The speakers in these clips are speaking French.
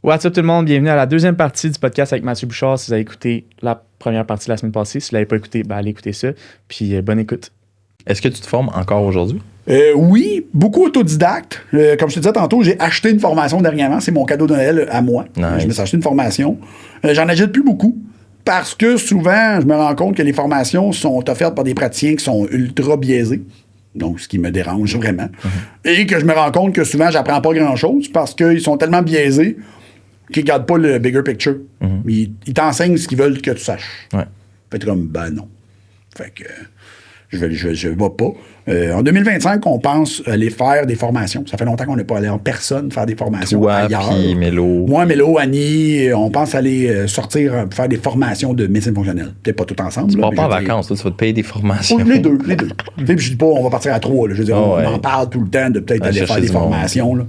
What's up tout le monde, bienvenue à la deuxième partie du podcast avec Mathieu Bouchard. Si vous avez écouté la première partie la semaine passée, si vous ne l'avez pas écouté, allez écouter ça. Puis bonne écoute. Est-ce que tu te formes encore aujourd'hui? Oui, beaucoup autodidacte. Comme je te disais tantôt, j'ai acheté une formation dernièrement. C'est mon cadeau de Noël à moi. Nice. Je me suis acheté une formation. J'en achète plus beaucoup parce que souvent, je me rends compte que les formations sont offertes par des praticiens qui sont ultra biaisés. Donc, ce qui me dérange vraiment. Et que je me rends compte que souvent, j'apprends pas grand-chose parce qu'ils sont tellement biaisés qu'ils ne gardent pas le bigger picture. Ils t'enseignent ce qu'ils veulent que tu saches. Ouais. Fait que comme, non. Fait que je vais pas. En 2025, on pense aller faire des formations. Ça fait longtemps qu'on n'est pas allé en personne faire des formations Toi, ailleurs. puis Mélo. Moi, Mélo, Annie, on pense aller sortir, faire des formations de médecine fonctionnelle. Peut-être pas tout ensemble. Tu là, pars pas en je veux dire- vacances, toi, tu vas te payer des formations. les deux. Tu sais, puis je dis pas, on va partir à trois. Là. Je veux dire, on en parle tout le temps de peut-être aller chercher faire des du monde. formations. Là.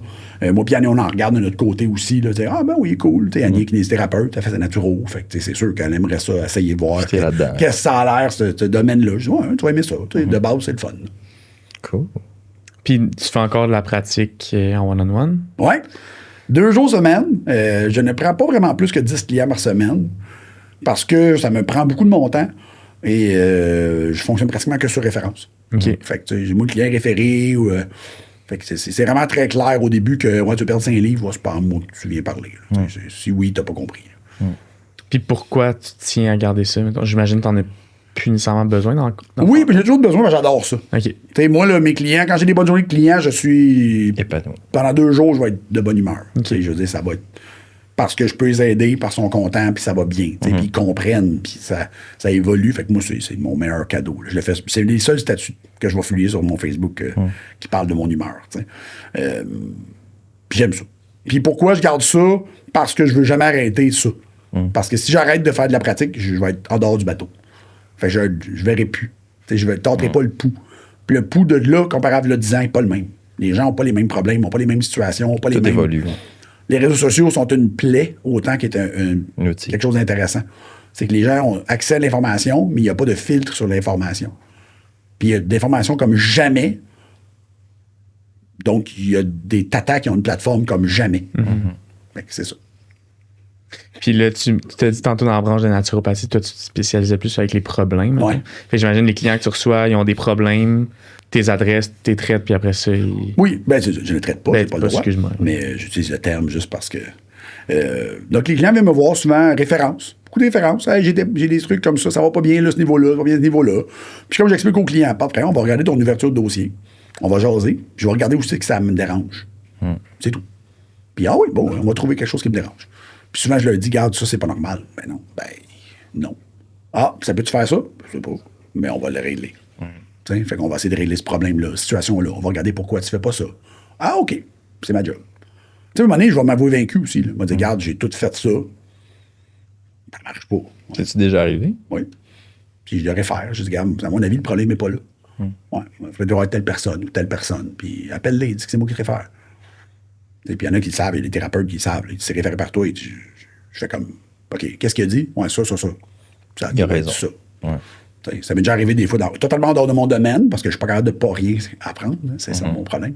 Moi, puis Annie, on en regarde de notre côté aussi. Là, ben oui, cool. T'sais, Annie est kinésithérapeute, elle fait sa naturo. Fait que c'est sûr qu'elle aimerait ça, essayer de voir J'étais là-dedans. qu'est-ce que ça a l'air, ce domaine-là. Je dis, ouais, tu vas aimer ça. De base, c'est le fun. Là. Cool. Puis tu fais encore de la pratique en one-on-one? Ouais. 2 jours semaine. Je ne prends pas vraiment plus que 10 clients par semaine parce que ça me prend beaucoup de mon temps et je fonctionne pratiquement que sur référence. OK. Fait que tu sais, j'ai moi le client référé ou. Fait que c'est vraiment très clair au début que ouais, tu perds 5 livres, c'est pas moi que tu viens parler. Là. Si oui, t'as pas compris. Puis pourquoi tu tiens à garder ça? Mettons? J'imagine que tu n'en as plus nécessairement besoin. Oui, puis j'ai toujours besoin, mais j'adore ça. OK. Tu sais, moi, là, mes clients, quand j'ai des bonnes journées de clients, je suis. Épanoui. Pendant 2 jours, je vais être de bonne humeur. OK. Tu sais, je veux dire, ça va être. Parce que je peux les aider, parce qu'ils sont contents, puis ça va bien. Tu sais, puis ils comprennent, puis ça évolue. Fait que moi, c'est mon meilleur cadeau. Là. Je le fais. C'est les seuls statuts que je vais publier sur mon Facebook qui parlent de mon humeur. Tu sais. Puis j'aime ça. Puis pourquoi je garde ça? Parce que je veux jamais arrêter ça. Parce que si j'arrête de faire de la pratique, je vais être en dehors du bateau. Fait que je verrai plus. Tu sais, je ne tenterai pas le pouls. Puis le pouls de là, comparé à là 10 ans, n'est pas le même. Les gens n'ont pas les mêmes problèmes, n'ont pas les mêmes situations, n'ont pas les Tout mêmes... évolue. Les réseaux sociaux sont une plaie autant qu'il est Un outil. quelque chose d'intéressant. C'est que les gens ont accès à l'information, mais il n'y a pas de filtre sur l'information. Puis il y a des informations comme jamais. Donc, il y a des tatas qui ont une plateforme comme jamais. Fait que c'est ça. Puis là, tu t'as dit tantôt dans la branche de naturopathie, toi, tu te spécialisais plus avec les problèmes. Ouais. mettons. Fait que j'imagine les clients que tu reçois, ils ont des problèmes, tes adresses, tes traites, puis après ça, Oui, je ne le traite pas, Ben, j'ai pas le droit. excuse-moi. Mais j'utilise le terme juste parce que. Donc, les clients viennent me voir souvent référence. Beaucoup de références. Hey, j'ai des trucs comme ça va pas bien là, ce niveau-là, ça va bien ce niveau-là. Puis comme j'explique aux clients, pas après, on va regarder ton ouverture de dossier. On va jaser. Je vais regarder où c'est que ça me dérange. C'est tout. Puis, ah oui, bon, on va trouver quelque chose qui me dérange. Puis souvent, je leur dis, garde, ça, c'est pas normal. Ben non. Non. Ah, ça peut-tu faire ça? Je sais pas. Mais on va le régler. T'sais, fait qu'on va essayer de régler ce problème-là, cette situation-là. On va regarder pourquoi tu fais pas ça. Ah, OK. C'est ma job. Tu sais, à un moment donné, je vais m'avouer vaincu aussi. Là. Je vais dire, regarde, j'ai tout fait ça. Ça marche pas. C'est-tu déjà arrivé? Oui. Puis je devrais faire. Je dis, regarde, à mon avis, le problème n'est pas là. Ouais. Il faudrait avoir telle personne ou telle personne. Puis appelle-les, dis que c'est moi qui réfère. Et puis il y en a qui le savent, il y a des thérapeutes qui le savent. Ils s'est référé par toi et je fais comme, OK, qu'est-ce qu'il a dit? Ouais, ça. Ça Il a doit être raison. ça. Ouais. T'sais, ça m'est déjà arrivé des fois totalement en dehors de mon domaine, parce que je suis pas capable de pas rien apprendre. Hein, c'est ça mon problème.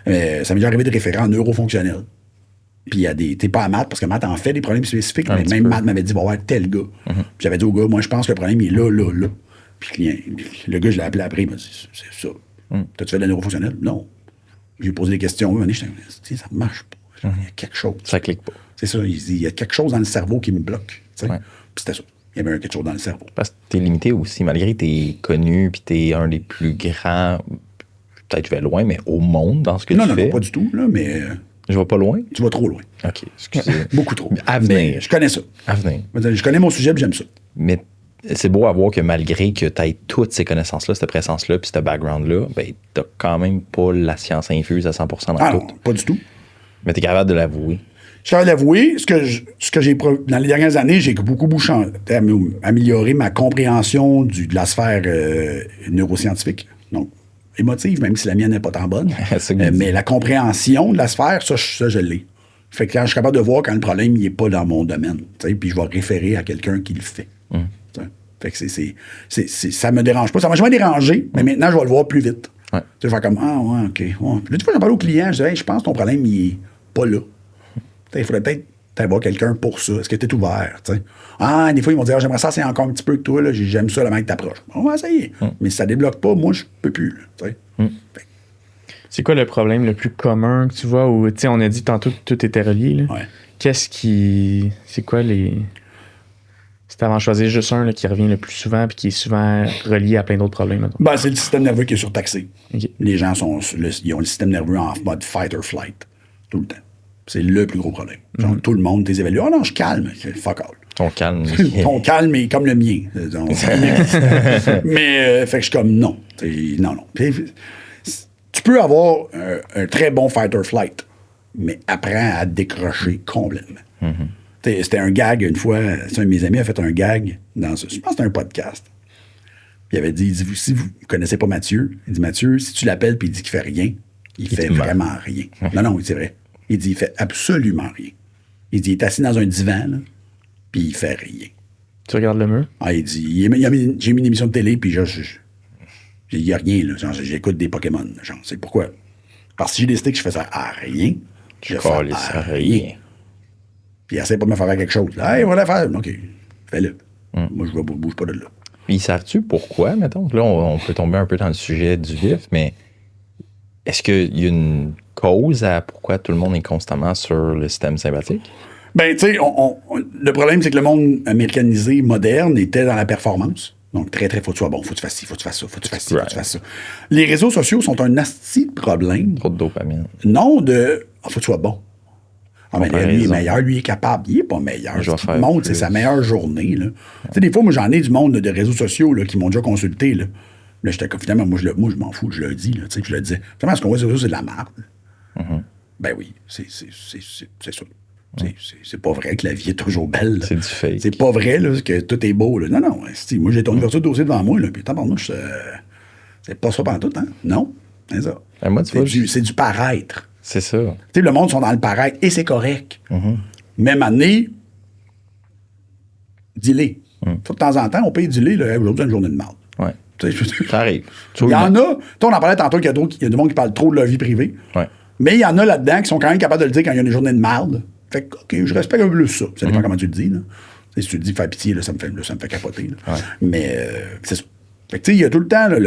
Ça m'est déjà arrivé de référer en neurofonctionnel. Puis il y a des. T'es pas à maths, parce que maths en fait des problèmes spécifiques, mais même maths m'avait dit, va voir tel gars. Puis j'avais dit au gars, moi je pense que le problème il est là. Puis le gars, je l'ai appelé après, il m'a dit, c'est ça. T'as-tu fait de la neurofonctionnelle? Non. J'ai posé des questions. Je dis, ça marche pas. Il y a quelque chose. Ça clique pas. C'est ça. Il y a quelque chose dans le cerveau qui me bloque. Ouais. Puis c'était ça. Il y avait quelque chose dans le cerveau. Parce que t'es limité aussi, malgré que t'es connu, puis t'es un des plus grands, peut-être je vais loin, mais au monde dans ce que tu fais. Non, pas du tout, là, mais Je vais pas loin? tu vas trop loin. OK, excusez. Beaucoup trop. À venir. Je connais ça. À venir. Je connais mon sujet, puis j'aime ça. Mais c'est beau à voir que malgré que tu aies toutes ces connaissances-là, cette présence-là, puis ce background-là, ben, tu n'as quand même pas la science infuse à 100% dans Ah tout. non, pas du tout. Mais tu es capable de l'avouer. Je suis capable d'avouer, ce que j'ai dans les dernières années, j'ai beaucoup amélioré ma compréhension de la sphère neuroscientifique. Donc, émotive, même si la mienne n'est pas tant bonne. Mais la compréhension de la sphère, ça je l'ai. Fait que quand je suis capable de voir quand le problème n'est pas dans mon domaine, puis je vais référer à quelqu'un qui le fait. Fait que ça me dérange pas. Ça m'a jamais dérangé, mais maintenant, je vais le voir plus vite. Ouais. Tu sais, je vais comme, ah, ouais, OK. Ouais. Puis là, des fois, j'en parle au client, je dis, hey, je pense que ton problème, il est pas là. Il faudrait peut-être t'as voir quelqu'un pour ça. Est-ce que t'es ouvert, tu sais? Ah, des fois, ils vont dire, j'aimerais ça, c'est encore un petit peu que toi, là, j'aime ça, le mec t'approche. On va essayer. Mais si ça débloque pas, moi, je peux plus, là, tu sais. C'est quoi le problème le plus commun que tu vois où, tu sais, on a dit tantôt que tout était relié, là. Ouais. Qu'est-ce qui. C'est quoi les. Si t'avais en choisir juste un là, qui revient le plus souvent puis qui est souvent relié à plein d'autres problèmes, mettons. Ben, c'est le système nerveux qui est surtaxé. Ok. Les gens ils ont le système nerveux en mode fight or flight, tout le temps. C'est le plus gros problème. Genre, tout le monde les évalue. Oh non, je calme. Fuck all. Ton calme. Ton calme est comme le mien. Mais, fait que je suis comme non. Non. Tu peux avoir un très bon fight or flight, mais apprends à décrocher complètement. C'était un gag une fois. Un de mes amis a fait un gag dans je pense que c'était un podcast. Il avait dit, si vous ne connaissez pas Mathieu, il dit, Mathieu, si tu l'appelles et il dit qu'il fait rien, il fait vraiment rien. Non, c'est vrai. Il dit, il fait absolument rien. Il dit, il est assis dans un divan, là, puis il fait rien. Tu regardes le mur? Ah, il dit, j'ai mis une émission de télé, puis il n'y a rien, là. Genre, j'écoute des Pokémon. Genre, c'est pourquoi? Parce que j'ai décidé que je faisais à rien. Je fais à rien. Puis il essaie pas de me faire quelque chose. Hey, on va la faire. OK, fais-le. Moi, je ne bouge pas de là. Ils savent-tu pourquoi, mettons? Là, on peut tomber un peu dans le sujet du vif, mais est-ce qu'il y a une cause à pourquoi tout le monde est constamment sur le système sympathique? Ben, tu sais, le problème, c'est que le monde américanisé, moderne, était dans la performance. Donc, très, très, faut que tu sois bon, faut que tu fasses ci, faut que tu fasses ça, faut que tu fasses ci, faut que tu fasses ça. Les réseaux sociaux sont un asti de problème. Trop de dopamine. Non, faut que tu sois bon. Ah, mais lui est meilleur, lui est capable. Il est pas meilleur. Ce qui montre, c'est sa meilleure journée. Tu sais, des fois, moi, j'en ai du monde de réseaux sociaux là, qui m'ont déjà consulté. Là, j'étais comme, finalement, moi, je m'en fous, je le dis. Là, je le disais. Finalement, ce qu'on voit sur les réseaux, c'est de la merde. Ben oui, c'est ça. C'est pas vrai que la vie est toujours belle. C'est du fake. C'est pas vrai là, que tout est beau. Là. Non. Moi, j'ai ton ouverture de dossier devant moi. Là, puis c'est pas ça pendant tout, hein? Non. C'est ça. Moi, c'est du paraître. C'est ça. Tu sais, le monde sont dans le paraître et c'est correct. Même année, dis-les. De temps en temps, on peut dis-les. Aujourd'hui, c'est une journée de marde. Ouais. Ça arrive. Il y en a. On en parlait tantôt qu'il y a du monde qui parle trop de leur vie privée. Ouais. Mais il y en a là-dedans qui sont quand même capables de le dire quand il y a une journée de marde. Fait que, OK, je respecte un peu plus ça. Ça dépend comment tu le dis. Là. Si tu le dis faire pitié, là, ça me fait capoter. Là. Ouais. Mais c'est ça. Fait que, tu sais, il y a tout le temps là,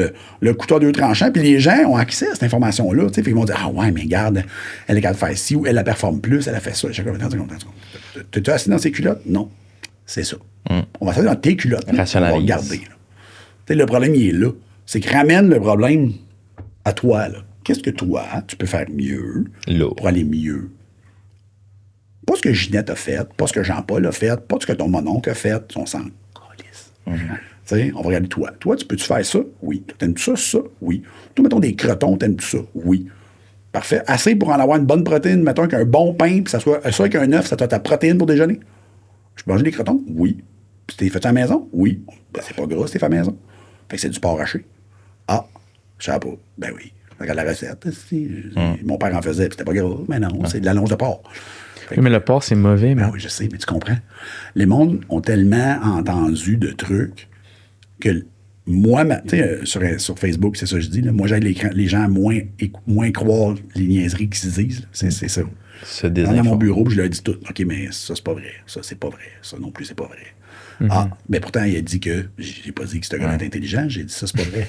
le couteau à deux tranchants, puis les gens ont accès à cette information-là. Fait qu'ils vont dire, ah ouais, mais regarde, elle est capable de faire ci, ou elle la performe plus, elle a fait ça. T'es assis dans ses culottes? Non. C'est ça. On va s'asseoir dans tes culottes. On va regarder. Le problème, il est là. C'est que ramène le problème à toi. Là. Qu'est-ce que toi, tu peux faire mieux pour aller mieux? Pas ce que Ginette a fait, pas ce que Jean-Paul a fait, pas ce que ton mononcle a fait. On s'en calisse. On va regarder toi. Toi, tu peux-tu faire ça? Oui. T'aimes-tu ça? Ça? Oui. Toi, mettons des crotons, t'aimes-tu ça? Oui. Parfait. Assez pour en avoir une bonne protéine, mettons qu'un bon pain, puis ça soit avec un œuf, ça soit ta protéine pour déjeuner. Tu peux manger des crotons? Oui. Puis t'es fait à la maison? Oui. Ben, c'est pas gras, c'est fait à la maison. Fait que c'est du porc haché. Ah, je sais pas. Ben oui. Regarde la recette. Mon père en faisait, puis c'était pas gras. Mais non, c'est de la longe de porc. Oui, mais le porc, c'est mauvais. Ben oui, je sais, mais tu comprends. Les mondes ont tellement entendu de trucs que moi, tu sais, sur Facebook, c'est ça que je dis, là, moi, j'aide les gens à moins croire les niaiseries qu'ils se disent. C'est ça. Dans mon bureau, puis je leur dis tout. OK, mais ça, c'est pas vrai. Ça, c'est pas vrai. Ça non plus, c'est pas vrai. Ah, mais pourtant, il a dit que... J'ai pas dit que c'était un gars intelligent. J'ai dit ça, c'est pas vrai.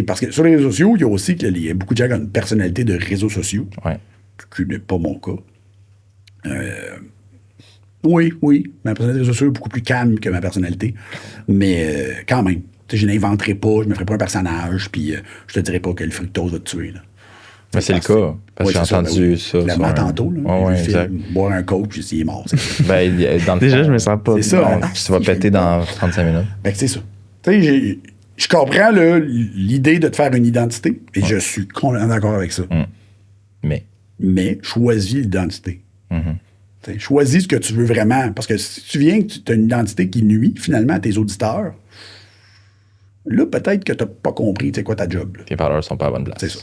Parce que sur les réseaux sociaux, il y a aussi il y a beaucoup de gens qui ont une personnalité de réseaux sociaux. Ouais. Ce qui n'est pas mon cas. Oui. Ma personnalité de réseaux sociaux est beaucoup plus calme que ma personnalité. Mais quand même. Je n'inventerai pas, je ne me ferai pas un personnage, puis je te dirai pas que le fructose va te tuer. Là. Mais c'est le cas. Parce que j'ai entendu ça. Je l'ai vu tantôt. Là, boire un coke, puis il est mort. Déjà, je me sens pas. C'est ça. Tu vas péter dans 35 minutes. C'est ça. Tu sais, je comprends l'idée de te faire une identité, et je suis complètement d'accord avec ça. Mais choisis l'identité. Choisis ce que tu veux vraiment. Parce que si tu viens que tu as une identité qui nuit finalement à tes auditeurs, là, peut-être que tu n'as pas compris c'est quoi ta job. Là. Tes valeurs sont pas à la bonne place. C'est ça.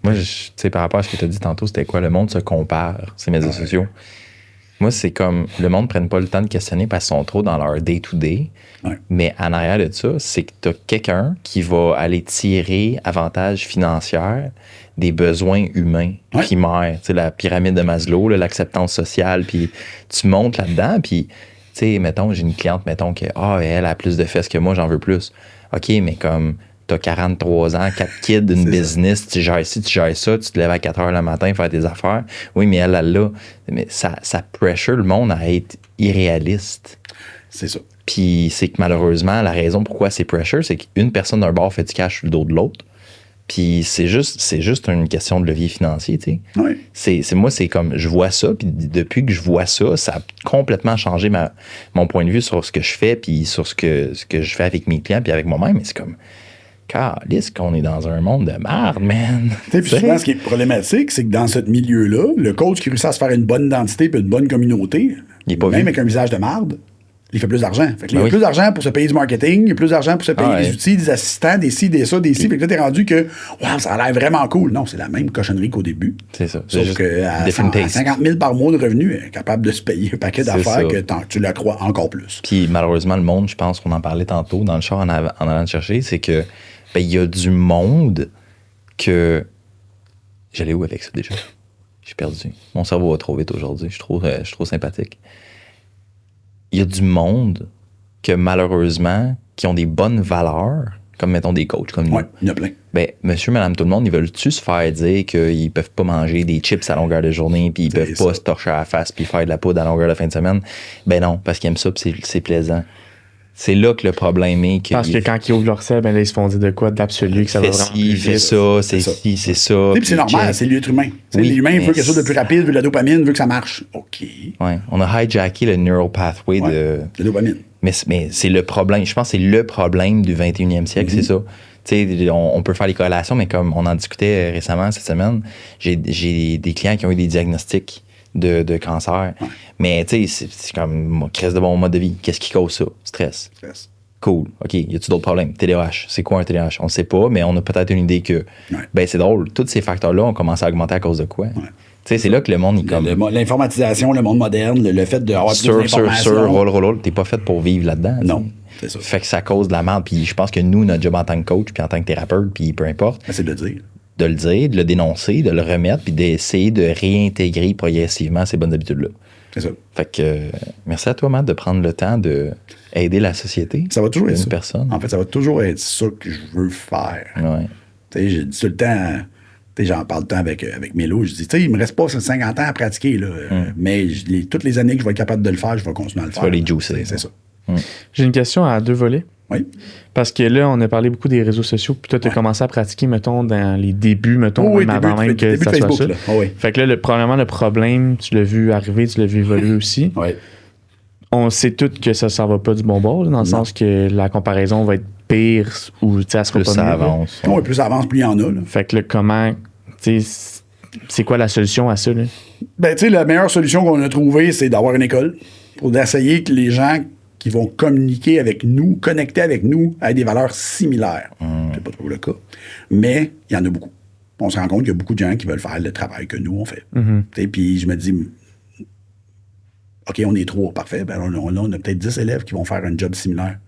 Moi, par rapport à ce que tu as dit tantôt, c'était quoi? Le monde se compare, ces médias sociaux. Moi, c'est comme le monde ne prenne pas le temps de questionner parce qu'ils sont trop dans leur day-to-day. Ouais. Mais en arrière de ça, c'est que tu as quelqu'un qui va aller tirer avantage financier des besoins humains primaires. Tu sais, la pyramide de Maslow, là, l'acceptance sociale, puis tu montes là-dedans, puis, tu sais, mettons, j'ai une cliente, mettons, que, elle a plus de fesses que moi, j'en veux plus. OK, mais comme t'as 43 ans, 4 kids, une business, tu gères ci, tu gères ça, tu te lèves à 4 heures le matin, faire tes affaires. Oui, mais elle là. Mais ça pressure le monde à être irréaliste. C'est ça. Puis c'est que malheureusement, la raison pourquoi c'est pressure, c'est qu'une personne d'un bord fait du cash sur le dos de l'autre. Puis c'est juste une question de levier financier, tu sais. Oui. Moi, c'est comme, je vois ça, puis depuis que je vois ça, ça a complètement changé mon point de vue sur ce que je fais, puis sur ce que je fais avec mes clients, puis avec moi-même. Mais c'est comme, calisse qu'on est dans un monde de merde, man. Puis souvent, ce qui est problématique, c'est que dans ce milieu-là, le coach qui réussit à se faire une bonne identité et une bonne communauté, même avec un visage de marde, il fait plus d'argent. Fait que là, il y a plus d'argent pour se payer du marketing, il y a plus d'argent pour se payer des outils, des assistants, des ci, des ça, des ci. Fait que là, t'es rendu que, wow, ça a l'air vraiment cool. Non, c'est la même cochonnerie qu'au début. C'est ça. Sauf qu'à 50 000 par mois de revenus, elle est capable de se payer un paquet d'affaires que tu la crois encore plus. Puis malheureusement, le monde, je pense qu'on en parlait tantôt dans le char en allant le chercher, c'est que il y a du monde que... J'allais où avec ça déjà? J'ai perdu. Mon cerveau va trop vite aujourd'hui. Je suis trop sympathique. Il y a du monde que malheureusement, qui ont des bonnes valeurs, comme mettons des coachs comme nous. Oui, il y en a plein. Ben, monsieur, madame, tout le monde, ils veulent-tu se faire dire qu'ils peuvent pas manger des chips à longueur de journée, puis ils peuvent pas se torcher à la face, puis faire de la poudre à longueur de fin de semaine? Ben non, parce qu'ils aiment ça, puis c'est plaisant. C'est là que le problème est. Parce que quand ils ouvrent leur sel, ben là, ils se font dire de quoi d'absolu, que ça va vraiment plus vite. Fait ça, c'est ci, c'est ça. Puis c'est normal, c'est l'être humain. L'humain veut quelque chose de plus rapide, veut de la dopamine, veut que ça marche. OK. Ouais, on a hijacké le neural pathway de dopamine. Mais c'est le problème. Je pense que c'est le problème du 21e siècle, c'est ça. Tu sais, on peut faire les corrélations, mais comme on en discutait récemment cette semaine, j'ai des clients qui ont eu des diagnostics de cancer. Ouais. Mais tu sais, c'est comme crise de bon mode de vie. Qu'est-ce qui cause ça? Stress. Cool. OK. Y a-tu d'autres problèmes? TDAH. C'est quoi un TDAH? On ne sait pas, mais on a peut-être une idée que, ben c'est drôle. Tous ces facteurs-là ont commencé à augmenter à cause de quoi? Tu sais, c'est là que le monde est comme... L'informatisation, le monde moderne, le fait d'avoir plus d'informations. Roll. T'es pas fait pour vivre là-dedans. Non, c'est ça. Fait que ça cause de la merde. Puis je pense que nous, notre job en tant que coach, puis en tant que thérapeute, puis peu importe... c'est de le dire. De le dire, de le dénoncer, de le remettre, puis d'essayer de réintégrer progressivement ces bonnes habitudes-là. C'est ça. Fait que merci à toi, Matt, de prendre le temps d'aider la société. Ça va toujours être une ça. Personne. En fait, ça va toujours être ça que je veux faire. Ouais. Tu sais, j'ai dit tout le temps, tu sais, j'en parle tout le temps avec Mélo, je dis, tu sais, il me reste pas 50 ans à pratiquer, là, mais toutes les années que je vais être capable de le faire, je vais continuer à le faire. Tu vas les juicer. C'est ça. J'ai une question à 2 volets. Oui. Parce que là, on a parlé beaucoup des réseaux sociaux, puis toi, tu as commencé à pratiquer, mettons, dans les débuts, mettons, même avant même que ça soit ça. Fait que là, probablement, le problème, tu l'as vu arriver, tu l'as vu évoluer aussi. Oui. On sait tous que ça ne va pas du bon bord, là, dans le sens que la comparaison va être pire ou, tu sais, elle sera plus pas ça mieux. Avance. Oui, plus ça avance, plus il y en a. Là. Fait que là, comment, tu sais, c'est quoi la solution à ça, là? Ben, tu sais, la meilleure solution qu'on a trouvée, c'est d'avoir une école pour essayer que les gens qui vont communiquer avec nous, connecter avec nous, aient des valeurs similaires. C'est pas trop le cas. Mais il y en a beaucoup. On se rend compte qu'il y a beaucoup de gens qui veulent faire le travail que nous, on fait. Puis je me dis, OK, on est 3, parfait. Ben, là, on a peut-être 10 élèves qui vont faire un job similaire.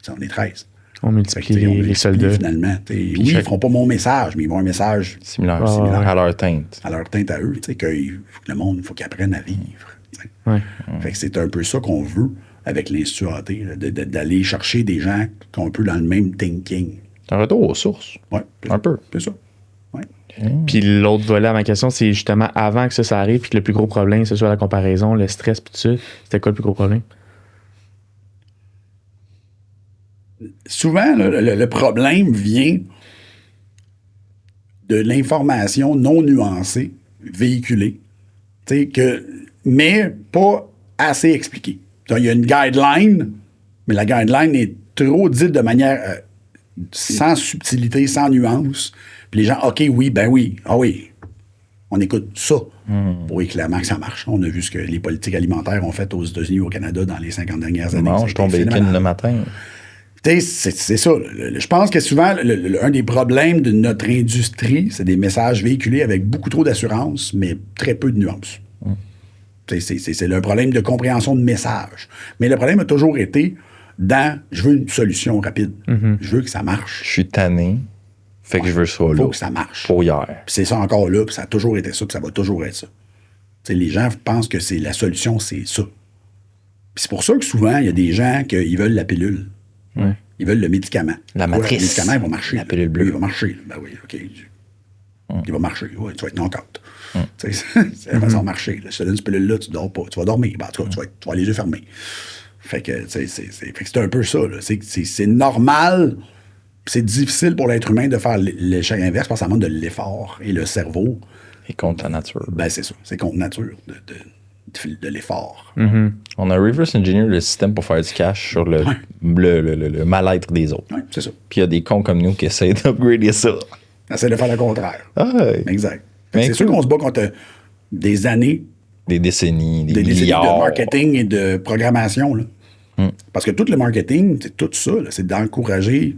T'sais, on est 13. On multiplie les soldats. Finalement. Oui, ils ne feront pas mon message, mais ils vont un message similaire. À leur teinte. À leur teinte à eux. Que le monde, il faut qu'ils apprennent à vivre. Fait que c'est un peu ça qu'on veut avec l'Institut AT, d'aller chercher des gens qui sont un peu dans le même thinking. Un retour aux sources. Oui, un peu. C'est ça. Ouais. Puis l'autre volet à ma question, c'est justement avant que ça arrive, puis que le plus gros problème, ce soit la comparaison, le stress, puis tout ça. C'était quoi le plus gros problème? Souvent, le problème vient de l'information non nuancée, véhiculée, mais pas assez expliquée. Il y a une guideline, mais la guideline est trop dite de manière sans subtilité, sans nuance. Puis les gens, OK, oui, ben oui, ah oui, on écoute ça. Oui, clairement que ça marche. On a vu ce que les politiques alimentaires ont fait aux États-Unis ou au Canada dans les 50 dernières années. Mange ton bacon le matin. C'est ça. Je pense que souvent, un des problèmes de notre industrie, c'est des messages véhiculés avec beaucoup trop d'assurance, mais très peu de nuances. C'est un problème de compréhension de message. Mais le problème a toujours été je veux une solution rapide. Je veux que ça marche. Je suis tanné. Fait que je veux ça là. Faut que ça marche. Pour hier. Puis c'est ça encore là, puis ça a toujours été ça, puis ça va toujours être ça. T'sais, les gens pensent que c'est la solution, c'est ça. Puis c'est pour ça que souvent, il y a des gens qui veulent la pilule. Ouais. Ils veulent le médicament. La matrice. Le médicament, il va marcher. La pilule bleue. Il va marcher. Ben oui, OK. Il va marcher. Ouais, tu vas être knock-out. Ça va marcher. Là. Si tu donnes cette pilule-là, tu dors pas. Tu vas dormir. Ben, en tout cas, tu vas avoir les yeux fermés. Fait que c'est un peu ça. C'est normal. C'est difficile pour l'être humain de faire l'échec inverse parce que ça demande de l'effort. Et le cerveau... Et contre la nature. Ben, c'est ça. C'est contre nature de l'effort. On a reverse engineer le système pour faire du cash sur le mal-être des autres. Oui, c'est ça. Puis il y a des cons comme nous qui essaient d'upgrader ça. On essaie de faire le contraire. Ah ouais. Exact. C'est sûr qu'on se bat contre des années... Des décennies, des décennies milliards. de marketing et de programmation. Là. Parce que tout le marketing, c'est tout ça. C'est d'encourager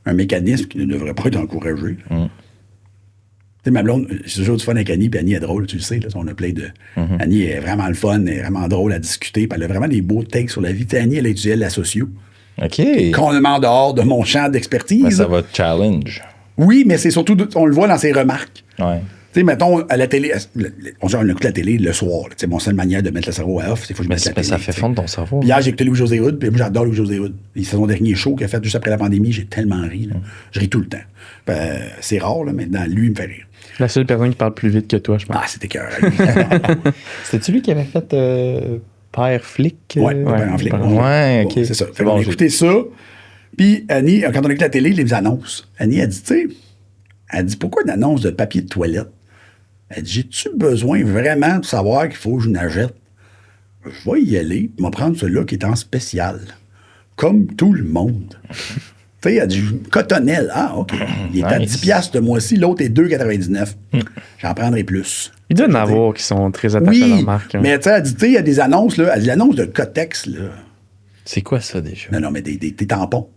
un mécanisme qui ne devrait pas être encouragé. Tu sais, ma blonde, c'est toujours du fun avec Annie, puis Annie est drôle, tu le sais. Là, on a plein de... Annie est vraiment le fun, elle est vraiment drôle à discuter, puis elle a vraiment des beaux takes sur la vie. Tu sais, Annie, elle étudiait la socio. OK. Complètement dehors de mon champ d'expertise. Ben, ça va te challenge. Oui, mais c'est surtout, on le voit dans ses remarques. Ouais. Tu sais, mettons, à la télé, on écoute la télé le soir. C'est mon seule manière de mettre le cerveau à off. C'est faut que je mette la télé, ça fait fondre ton cerveau. Hier, j'ai écouté Louis-José Hood, puis moi, j'adore Louis-José Hood. C'est son dernier show qu'il a fait juste après la pandémie. J'ai tellement ri. Là. Je ris tout le temps. C'est rare, là, mais lui, il me fait rire. La seule personne qui parle plus vite que toi, je pense. Ah, c'était cœur. C'était-tu lui qui avait fait Père Flic? Ouais, Père en Flic. Ouais, OK. C'est ça. On a écouté ça. Puis Annie, quand on a écouté la télé, les annonces, Annie a dit, tu sais, elle dit, pourquoi une annonce de papier de toilette? Elle dit, j'ai-tu besoin vraiment de savoir qu'il faut que je n'achète? Je vais y aller, je vais prendre celui-là qui est en spécial. Comme tout le monde. Tu sais, elle dit, cotonnelle. Ah, OK. Il est à 10 piastres ce mois-ci, l'autre est 2,99. J'en prendrai plus. Il doit y en avoir qui sont très attachés à leur marque. Hein. Mais tu sais, elle dit, tu sais, il y a des annonces, là. Elle dit, l'annonce de Cotex, là. C'est quoi ça déjà? Non, mais des tampons.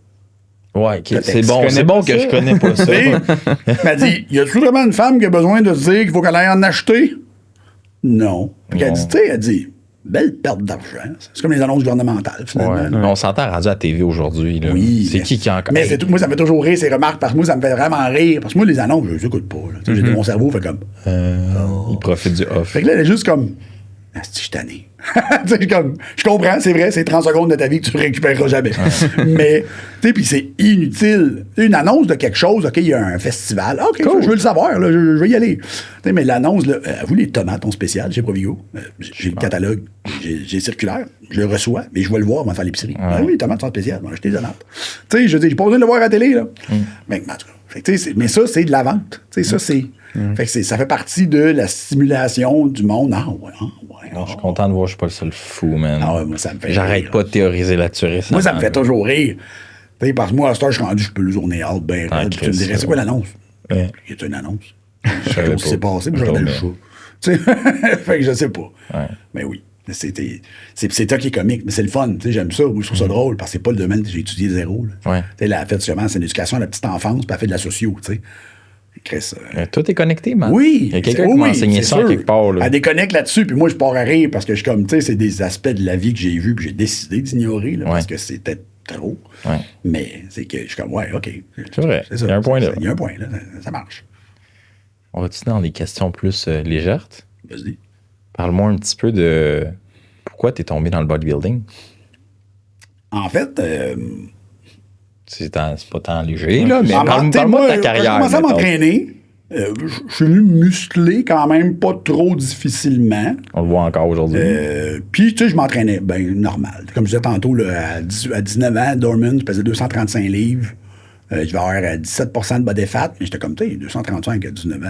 Ouais, OK. C'est bon que je connais pas ça. Elle dit, y a-tu vraiment une femme qui a besoin de se dire qu'il faut qu'elle aille en acheter? Non. Puis elle dit, tu sais, elle dit, belle perte d'argent. C'est comme les annonces gouvernementales, finalement. Ouais. Mais on s'entend rendu à la TV aujourd'hui. Là. Oui. C'est qui encore... Mais c'est tout, moi, ça me fait toujours rire, ces remarques, parce que moi, ça me fait vraiment rire. Parce que moi, les annonces, je les écoute pas. Mon cerveau fait comme... Il profite du off. Fait que là, elle est juste comme... Ah, je suis tanné. Je comprends, c'est vrai, c'est 30 secondes de ta vie que tu récupéreras jamais. Mais, tu sais, puis c'est inutile. Une annonce de quelque chose, OK, il y a un festival. OK, cool. Je veux le savoir, là, je veux y aller. T'sais, mais l'annonce, là, vous, les tomates en spécial chez Provigo, j'ai le catalogue, j'ai circulaire, je le reçois, mais je vais le voir avant de faire l'épicerie. Ah oui, les tomates sont spéciales, on va acheter des tomates. Tu sais, je dis, j'ai pas besoin de le voir à la télé, là. Mais, en tout cas, fait que, mais ça, c'est de la vente. Tu sais, ça, c'est. Fait que ça fait partie de la stimulation du monde. Ah, ouais. Non, je suis content de voir, je suis pas le seul fou, man. Ah ouais, moi, ça me fait J'arrête rire, pas de théoriser là-dessus récemment. Moi, ça me fait toujours rire. T'sais, parce que moi, à cette heure, je suis rendu, je peux le journée out, ben, tu me dirais, c'est quoi l'annonce? Ouais. Il y a une annonce. Je savais pas. C'est passé, mais je regardais le show. Fait que je sais pas. Ouais. Mais oui. C'est toi qui est comique, mais c'est le fun. J'aime ça. Moi, je trouve ça drôle parce que c'est pas le domaine que j'ai étudié zéro. Là. Ouais. Elle a fait sûrement c'est l'éducation à la petite enfance, puis elle fait de la socio. Tout est connecté, man. Oui. Il y a quelqu'un qui m'a enseigné ça quelque part. Là. Elle déconnecte là-dessus, puis moi, je pars à rire parce que je suis comme, tu sais, c'est des aspects de la vie que j'ai vus, puis j'ai décidé d'ignorer parce que c'était trop. Ouais. Mais c'est que je suis comme, ouais, OK. C'est vrai. Il y a un point là. Il y a un point là. Ça marche. On va-tu dans des questions plus légères? Vas-y. Parle-moi un petit peu de pourquoi tu es tombé dans le bodybuilding. En fait, c'est pas tant léger, là, mais parle-moi de ta carrière. J'ai commencé à m'entraîner. Je suis venu muscler quand même pas trop difficilement. On le voit encore aujourd'hui. Puis, tu sais, je m'entraînais bien normal. Comme je disais tantôt, là, à 19 ans, Dorman, je pesais 235 livres. Je vais avoir 17% de body fat, mais j'étais comme, tu sais, 235 à 19 ans.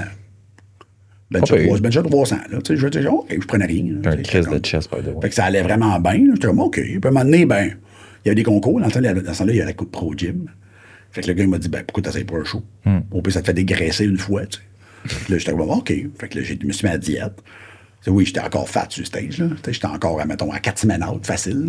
Ben déjà 300. Là, tu sais, je disais, OK, je prenais rien. Un crise de chest, by the way. Fait que ça allait vraiment bien. J'étais comme, OK. Puis à un moment donné, ben, il y avait des concours. Dans ce temps-là, il y a la Coupe Pro Gym. Fait que le gars, il m'a dit, ben, pourquoi t'essayes pas un show? Au pire, ça te fait dégraisser une fois, tu sais. Là, j'étais comme, OK. Fait que là, je me suis mis à la diète. Oui, j'étais encore fat sur le stage, là. J'étais encore, mettons, à 4 semaines out, facile.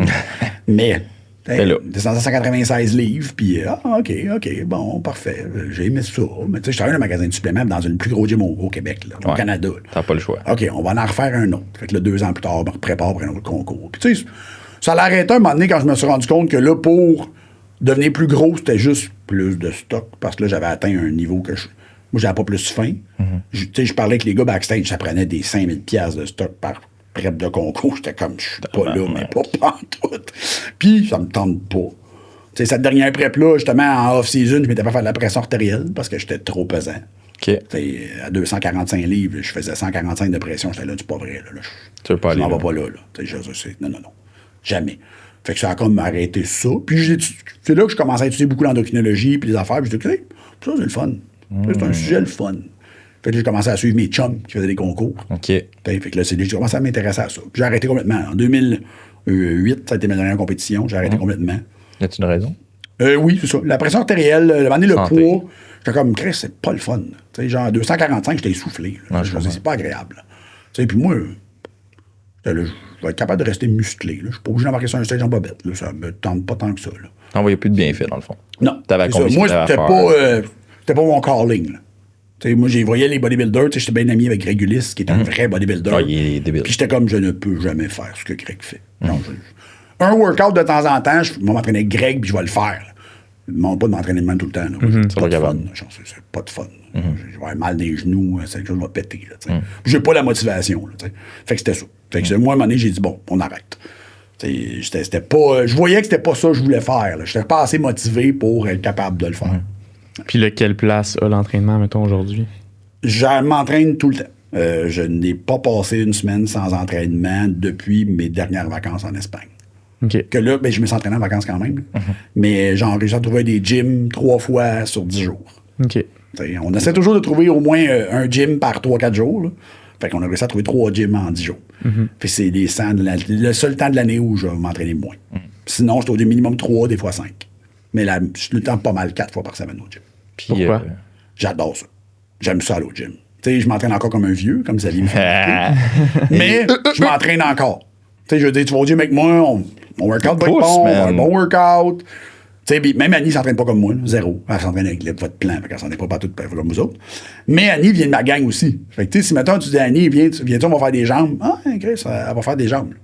Mais Descendu à 196 livres, puis OK, bon, parfait. J'ai aimé ça. Mais tu sais, je travaille dans un magasin de suppléments dans une plus gros gym au Québec, là, au Canada. T'as pas le choix. OK, on va en refaire un autre. Fait que là, 2 ans plus tard, on me prépare pour un autre concours. Puis tu sais, ça l'a arrêté un moment donné quand je me suis rendu compte que là, pour devenir plus gros, c'était juste plus de stock, parce que là, j'avais atteint un niveau que moi, j'avais pas plus faim. Tu sais, je parlais avec les gars backstage, ça prenait des 5000 pièces de stock par prep de concours. J'étais comme, je suis pas là, mais pas pantoute. Puis, ça me tente pas. Tu sais, cette dernière prep-là, justement, en off-season, je m'étais pas fait de la pression artérielle parce que j'étais trop pesant. OK. À 245 livres, je faisais 145 de pression. J'étais là, c'est pas vrai. Là, tu veux pas aller là? là? Pas là. Non. Jamais. Fait que ça a comme arrêté ça. Puis, c'est là que je commençais à étudier beaucoup l'endocrinologie puis les affaires. Puis, je disais, ça, c'est le fun. C'est un sujet le fun. Fait que j'ai commencé à suivre mes chums qui faisaient des concours. OK. Fait que là, j'ai commencé à m'intéresser à ça. Puis j'ai arrêté complètement. En 2008, ça a été ma dernière compétition. J'ai arrêté complètement. Y a-tu une raison? Oui, c'est ça. La pression artérielle, le moment donné, le poids, j'étais comme, Chris, c'est pas le fun. Tu sais, genre, 245, j'étais essoufflé. C'est pas agréable. Tu sais, puis moi, je vais être capable de rester musclé. Là. Je suis pas obligé d'embarquer sur un stage en bobette. Là. Ça me tente pas tant que ça. Il n'y a plus de bienfaits, dans le fond. Non. T'avais accompli moi, c'était pas mon calling. Là. T'sais, moi, j'ai voyé les bodybuilders. J'étais bien ami avec Greg Ulysse, qui est un vrai bodybuilder. Il est débile. Puis j'étais comme, je ne peux jamais faire ce que Greg fait. Non, un workout de temps en temps, je vais m'entraîner avec Greg, puis je vais le faire. Je ne demande pas de m'entraîner de même tout le temps. C'est pas de fun. C'est pas de fun. Je vais avoir mal des genoux, c'est quelque chose qui va péter. J'ai pas la motivation. Là, fait que c'était ça. Fait que moi, à un moment donné, j'ai dit, bon, on arrête. C'était pas, je voyais que c'était pas ça que je voulais faire. Je n'étais pas assez motivé pour être capable de le faire. Puis quelle place a l'entraînement, mettons, aujourd'hui? Je m'entraîne tout le temps. Je n'ai pas passé une semaine sans entraînement depuis mes dernières vacances en Espagne. Okay. Que là, je me suis entraîné en vacances quand même. Mais j'ai réussi à trouver des gyms 3 fois sur 10 jours. OK. On essaie toujours de trouver au moins un gym par 3-4 jours. Là. Fait qu'on a réussi à trouver 3 gyms en 10 jours. Puis c'est le seul temps de l'année où je vais m'entraîner moins. Sinon, je suis au minimum 3, des fois 5. Mais là, je suis le temps pas mal 4 fois par semaine au gym. Puis, pourquoi? J'adore ça. J'aime ça aller au gym. Tu sais, je m'entraîne encore comme un vieux, comme Xavier me fait. Mais je m'entraîne encore. Tu sais, je veux dire, tu vas au gym avec moi, mon workout va être bon, on va un bon workout. Tu sais, même Annie s'entraîne pas comme moi, là, zéro. Elle s'entraîne avec votre plan, fait qu'elle s'entraîne pas partout comme vous autres. Mais Annie vient de ma gang aussi. Fait que tu sais, si maintenant tu dis à Annie, viens, on va faire des jambes. Ah, Chris, elle va faire des jambes.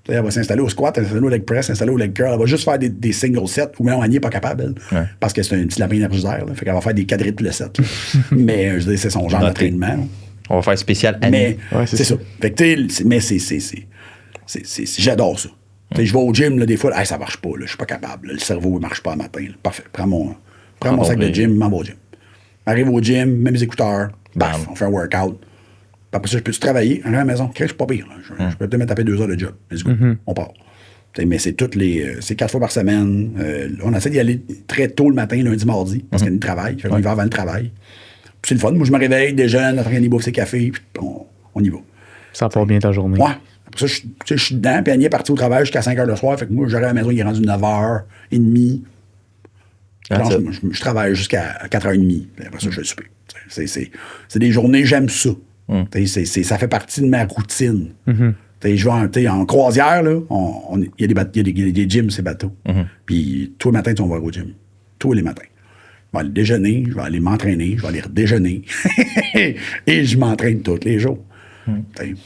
Elle va s'installer au squat, elle va s'installer au leg press, s'installer au leg curl. Elle va juste faire des single sets. Ou même Annie n'est pas capable, elle. Ouais. Parce que c'est un petit lapin énergisière. Fait qu'elle va faire des quadruples sets. Mais je veux dire, c'est son genre d'entraînement. On va faire spécial Annie. Mais c'est ça. Fait que tu sais, mais j'adore ça. Je vais au gym, là, des fois, ça marche pas. Je suis pas capable. Là, le cerveau ne marche pas le matin. Là. Parfait. Prends mon sac de gym, m'en vais au gym. Arrive au gym, mets mes écouteurs, bam, on fait un workout. Après ça, je peux-tu travailler? À la maison, je suis pas pire. Je peux peut-être me taper 2 heures de job. Let's go. On part. Mais c'est c'est 4 fois par semaine. On essaie d'y aller très tôt le matin, lundi, mardi, parce qu'il y a du travail. On y va avant le travail. Puis c'est le fun. Moi, je me réveille, déjeune, après Annie bouffe ses cafés, puis on y va. Ça part bien ta journée. Ouais. Après ça, je suis dedans, puis Annie est partie au travail jusqu'à 5 h le soir. Fait que moi, j'arrive à la maison, il est rendu 9h30. Je travaille jusqu'à 4h30. Après ça, je vais souper. C'est des journées, j'aime ça. Ça fait partie de ma routine. Je vais en croisière, là, il y a des gyms, ces bateaux. Puis tous les matins, on va au gym. Tous les matins. Je vais aller déjeuner, je vais aller m'entraîner, je vais aller redéjeuner. Et je m'entraîne tous les jours.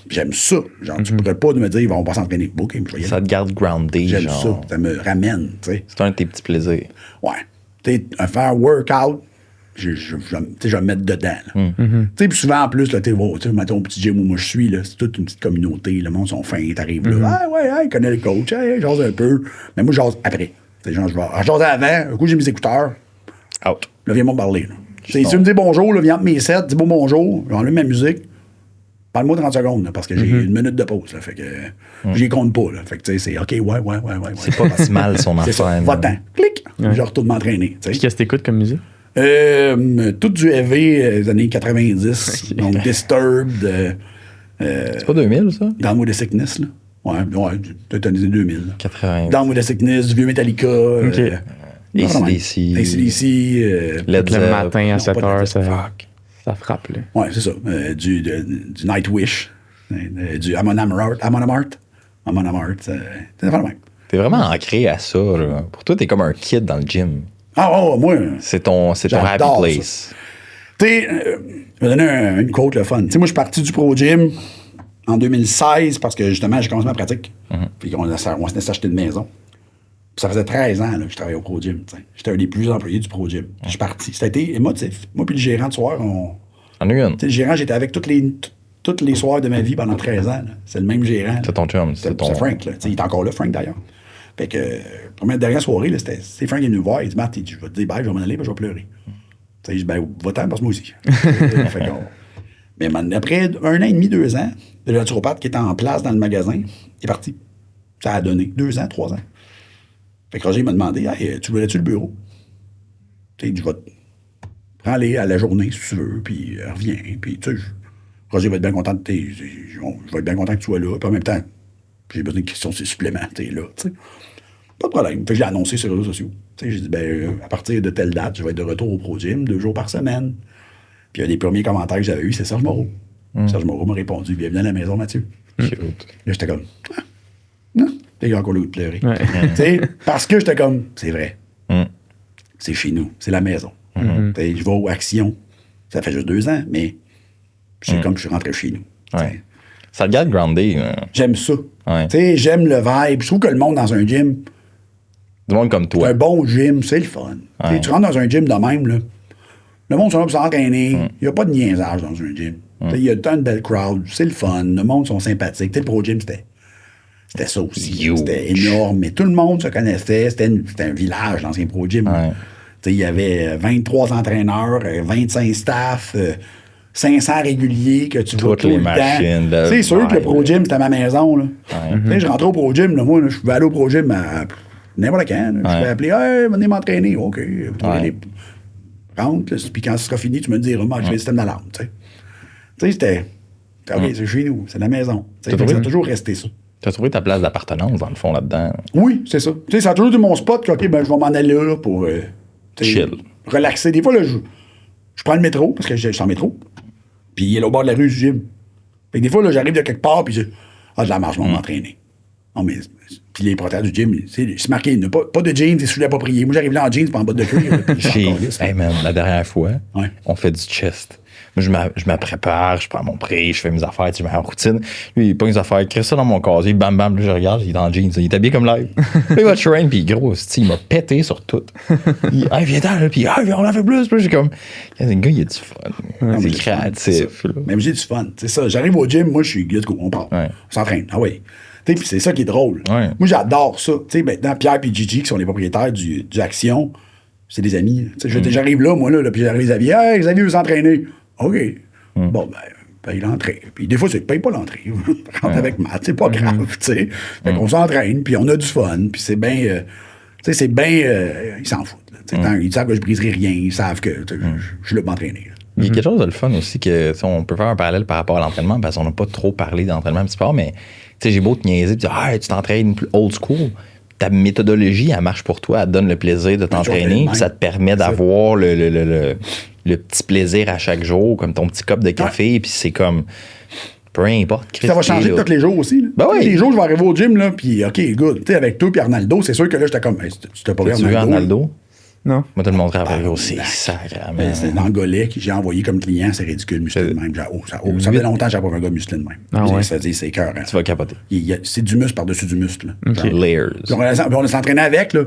J'aime ça. Genre, tu pourrais pas me dire, on va s'entraîner. Okay, ça te garde groundé. J'aime ça. Ça me ramène. T'sais. C'est un de tes petits plaisirs. Ouais. Faire un workout, je vais me mettre dedans. Puis souvent, en plus, mettons au petit gym où moi je suis, là, c'est toute une petite communauté. Le monde sont fins, t'arrives là. Il connaît le coach, j'ose un peu. Mais moi, j'ose après. Genre, je j'ose avant. Un coup, j'ai mes écouteurs. Out. Là, viens-moi parler. Si tu me dis bonjour, là, viens entre mes sets, dis bonjour, j'enlève ma musique. Parle-moi 30 secondes, là, parce que j'ai 1 minute de pause. Là, fait que j'y compte pas. Là, fait que c'est OK, ouais. C'est pas si mal son affaire. Va-t'en. Clic. Je retourne m'entraîner. Puis qu'est-ce que t'écoutes comme musique? Tout du heavy des années 90. Okay. Donc Disturbed. C'est pas 2000, ça? Down with the Sickness, là. Ouais, peut-être années 2000. Là. 90. Down with the Sickness, du vieux Metallica. Okay. AC/DC. Le matin à 7 h, ça frappe. Là. Ouais, c'est ça. Du Nightwish. Du Amon Amarth. C'est pas le même. T'es vraiment ancré à ça. Là. Pour toi, t'es comme un kid dans le gym. Ah, moi. C'est ton happy place. Tu sais, je vais donner une quote le fun. Tu sais, moi, je suis parti du Pro Gym en 2016 parce que justement, j'ai commencé ma pratique. Puis on s'est acheté une maison. Puis ça faisait 13 ans là, que je travaillais au Pro Gym. T'sais. J'étais un des plus employés du Pro Gym. Puis je suis parti. Ça a été émotif. Moi, puis le gérant de soir, le gérant, j'étais avec tous les soirs de ma vie pendant 13 ans. Là. C'est le même gérant. C'est ton chum. C'est Frank. Là. Il est encore là, Frank, d'ailleurs. Fait que, première dernière soirée, c'est Frank qui est venu voir. Il dit, Marc, je vais te dire bye, je vais m'en aller, puis je vais pleurer. Je dis, ben, va-t'en, parce que moi aussi. Mais après 1 an et demi, 2 ans, le naturopathe qui était en place dans le magasin est parti. Ça a donné 2 ans, 3 ans. Fait que Roger m'a demandé, hey, tu voulais-tu le bureau? Tu sais, je vais prends-les à la journée si tu veux, puis reviens. Puis, tu sais, Roger va être bien content je vais être bien content que tu sois là. Puis en même temps, j'ai besoin de questions sur les suppléments, t'es là, tu sais. Pas de problème. Fait que je l'ai annoncé sur les réseaux sociaux. J'ai dit, ben, à partir de telle date, je vais être de retour au Pro Gym 2 jours par semaine. Puis un des premiers commentaires que j'avais eu, c'est Serge Moreau. Serge Moreau m'a répondu, bienvenue à la maison, Mathieu. Là, j'étais comme, non, t'es encore là où de pleurer. Parce que j'étais comme, c'est vrai. C'est chez nous, c'est la maison. Je vais aux actions. Ça fait juste 2 ans, mais c'est comme je suis rentré chez nous. Ça te garde groundé. J'aime ça. J'aime le vibe. Je trouve que le monde dans un gym, du monde comme toi. Un bon gym, c'est le fun. Tu rentres dans un gym de même, là, le monde sont là pour s'entraîner. Il n'y a pas de niaisage dans un gym. Il y a tant de belles crowds. C'est le fun. Le monde sont sympathiques. Le Pro Gym, c'était ça aussi. C'était énorme. Mais tout le monde se connaissait. C'était un village, l'ancien Pro Gym. Il y avait 23 entraîneurs, 25 staff, 500 réguliers que tu vois tout le temps. C'est sûr que le Pro Gym, c'était ma maison. Là. Je rentrais au Pro Gym. Là, moi, je pouvais aller au Pro Gym à n'importe quand. Je pouvais appeler, hey, venez m'entraîner. OK. Rentre. Puis quand ce sera fini, tu me diras, je fais le système d'alarme. Tu sais, c'était OK, c'est chez nous, c'est la maison. Ça a toujours resté ça. Tu as trouvé ta place d'appartenance, dans le fond, là-dedans. Oui, c'est ça. Tu sais, ça a toujours été mon spot que, OK, ben, je vais m'en aller là pour chill. Relaxer. Des fois, là, je prends le métro, parce que je suis en métro, puis il est là au bord de la rue du gym. Fait que des fois, là, j'arrive de quelque part, puis je de la marche, je vais m'entraîner. Non, mais puis les propriétaires du gym, c'est marqué, pas de jeans et souliers appropriés. Moi, j'arrive là en jeans, pas en bottes de cuir. Hey man, la dernière fois, on fait du chest. Moi, je me prépare, je prends mon prix, je fais mes affaires, je mets en routine. Lui, il pogne mes affaires, il crée ça dans mon casier, bam, bam, là, je regarde, il est en jeans, il est habillé comme live. Puis il va train, puis gros, il m'a pété sur tout. Il viens-ten, là, puis on en fait plus. Puis j'ai comme, le gars, il a du fun. C'est créatif. Même j'ai du fun. C'est ça. J'arrive au gym, moi, je suis, let's go, on part. On s'entraîne. Ah oui. Puis c'est ça qui est drôle. Moi, j'adore ça. Tu sais, maintenant, Pierre et Gigi, qui sont les propriétaires du Action, c'est des amis. J'arrive là, moi, là, puis j'arrive Xavier. Hey, Xavier veut s'entraîner. OK. Bon, ben, paye l'entrée. Puis des fois, c'est paye pas l'entrée. Rentre avec Matt, c'est pas grave, tu sais. Fait qu'on s'entraîne, puis on a du fun, puis c'est bien... tu sais, c'est bien... ils s'en foutent. Ils savent que je briserai rien. Ils savent que je suis là pour m'entraîner. Il y a quelque chose de le fun aussi, que on peut faire un parallèle par rapport à l'entraînement, parce qu'on n'a pas trop parlé d'entraînement de sport, mais j'ai beau te niaiser, tu dis, tu t'entraînes plus old school. Ta méthodologie, elle marche pour toi, elle te donne le plaisir de t'entraîner, puis ça te permet d'avoir le petit plaisir à chaque jour, comme ton petit cup de café, puis c'est comme, peu importe. Ça va changer tous les jours aussi. Là. Ben les jours, je vais arriver au gym, là, puis OK, good. Tu sais, avec toi puis Arnaldo, c'est sûr que là, j'étais comme, hey, tu t'as pas vu Arnaldo? Non. Moi, te le montrer après, c'est sacré. C'est l'Angolais que j'ai envoyé comme client, c'est ridicule, musclé de même. Ça fait longtemps que j'avais pas vu un gars musclé de même. Ça dit, c'est cœur. Tu vas capoter. C'est du muscle par-dessus du muscle. Layers. On s'entraînait avec, là.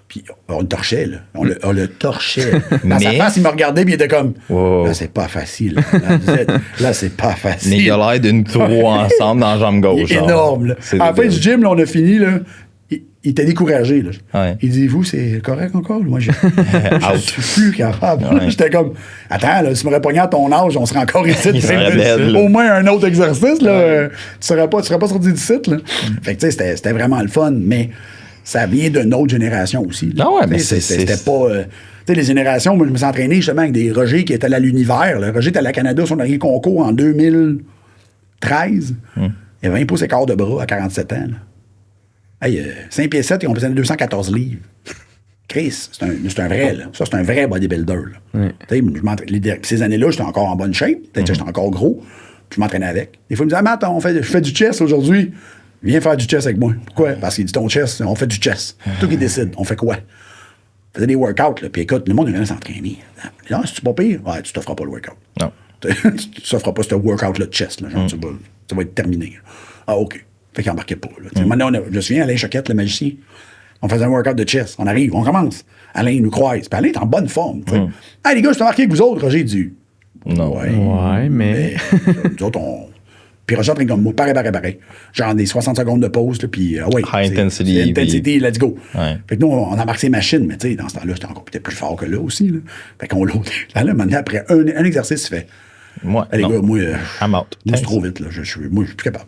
Puis on le torchait, là. On le torchait. Dans sa face, il me regardait, puis il était comme, là, c'est pas facile. Là, c'est pas facile. Mais il a l'air d'une trou ensemble dans la jambe gauche. Il est énorme, là. À la fin du gym, là, on a fini, là. Il était découragé. Là. Il dit, vous, c'est correct encore? Moi, je suis plus capable. J'étais comme, attends, là, si tu m'aurais pogné à ton âge, on serait encore ici. Au moins un autre exercice. Là, tu serais pas sorti du site. Là. Fait que, tu sais, c'était vraiment le fun, mais ça vient d'une autre génération aussi. Mais c'était pas... tu sais, les générations, moi, je me suis entraîné justement avec des Roger qui étaient à l'univers. Là. Roger était à la Canada, son dernier concours en 2013. Il avait 20 pouces et quart de bras à 47 ans. Là. Hey, 5 pieds 7 et on pesait 214 livres. Chris, c'est un vrai, là. Ça, c'est un vrai bodybuilder, là. Ces années-là, j'étais encore en bonne shape. Peut-être que j'étais encore gros. Puis je m'entraînais avec. Des fois, il me disait, Matt, je fais du chest aujourd'hui. Viens faire du chess avec moi. Pourquoi? Parce qu'il dit ton chess, on fait du chess. Toi qui décides, on fait quoi? Faisais des workouts, là, puis écoute, le monde est venu s'entraîner. Là, c'est-tu pas pire? Ouais, tu te feras pas le workout. Non. Tu te feras pas ce workout-là de chess, là. Genre, ça va être terminé. Ah, OK. Fait qu'il embarquait pas, là. Maintenant, je me souviens, Alain Choquette, le magicien, on faisait un workout de chess. On arrive, on commence. Alain nous croise. Puis Alain est en bonne forme. Hey, les gars, je t'ai marqué avec vous autres, Roger dit. Non. Ouais, mais... nous autres, Puis Roger traîne comme moi, pareil. Genre des 60 secondes de pause, là, puis High intensity. Intensity, let's go. Ouais. Fait que nous, on a marqué ses machines, mais tu sais, dans ce temps-là, j'étais encore peut-être plus fort que là aussi. Là. Fait qu'on l'autre. Là, maintenant, après un exercice, il fait. Moi, les gars, moi, I'm out. Moi, c'est trop vite, là. Je suis plus capable.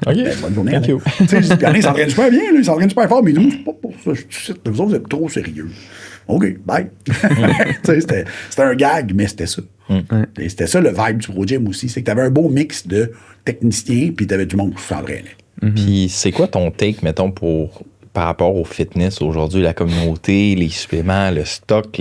OK. Bonne journée. Thank you. Alain, il s'entraîne super bien, là, il s'entraîne super fort, mais nous, c'est pas pour ça. Vous autres, vous êtes trop sérieux. OK, bye. C'était un gag, mais c'était ça. Et c'était ça le vibe du Pro Gym aussi. C'est que tu avais un beau mix de techniciens, puis tu avais du monde qui s'entraînait. Puis c'est quoi ton take, mettons, par rapport au fitness aujourd'hui, la communauté, les suppléments, le stock,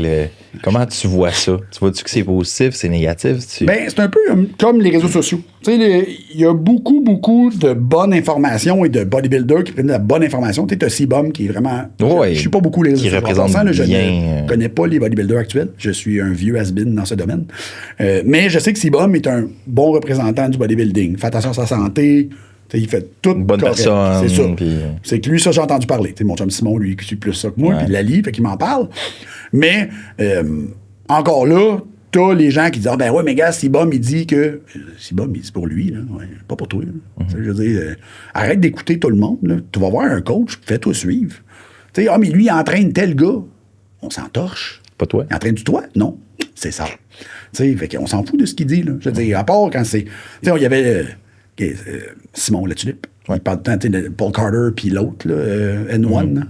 comment tu vois ça? Tu vois-tu que c'est positif, c'est négatif? Ben, c'est un peu comme les réseaux sociaux. Tu sais, il y a beaucoup de bonne information et de bodybuilders qui prennent de la bonne information. Tu sais, t'as C-Bum qui est vraiment... Ouais, je suis pas beaucoup les réseaux sociaux. Je ne connais pas les bodybuilders actuels. Je suis un vieux has-been dans ce domaine. Mais je sais que C-Bum est un bon représentant du bodybuilding. Fait attention à sa santé... T'sais, il fait tout bonne correct. personne. C'est ça. Puis... C'est que lui, ça, j'ai entendu parler. T'sais, mon chum Simon, lui, qui suit plus ça que moi, puis Lali, fait qu'il m'en parle. Mais, encore là, t'as les gens qui disent, ah ben ouais, mais gars, Sibum, il dit que... Sibum, il dit pour lui, là, ouais, pas pour toi. Je veux dire, arrête d'écouter tout le monde. Là. Tu vas voir un coach, fais-toi suivre. T'sais, ah, mais lui, il entraîne tel gars. On s'en torche. Pas toi. Il entraîne-tu toi? Non. C'est ça. T'sais, fait qu'on s'en fout de ce qu'il dit, là. Je veux dire, à part quand c'est... Tu sais, il y avait... Simon La Tulipe. Il parle tout le temps de Paul Carter puis l'autre, N1.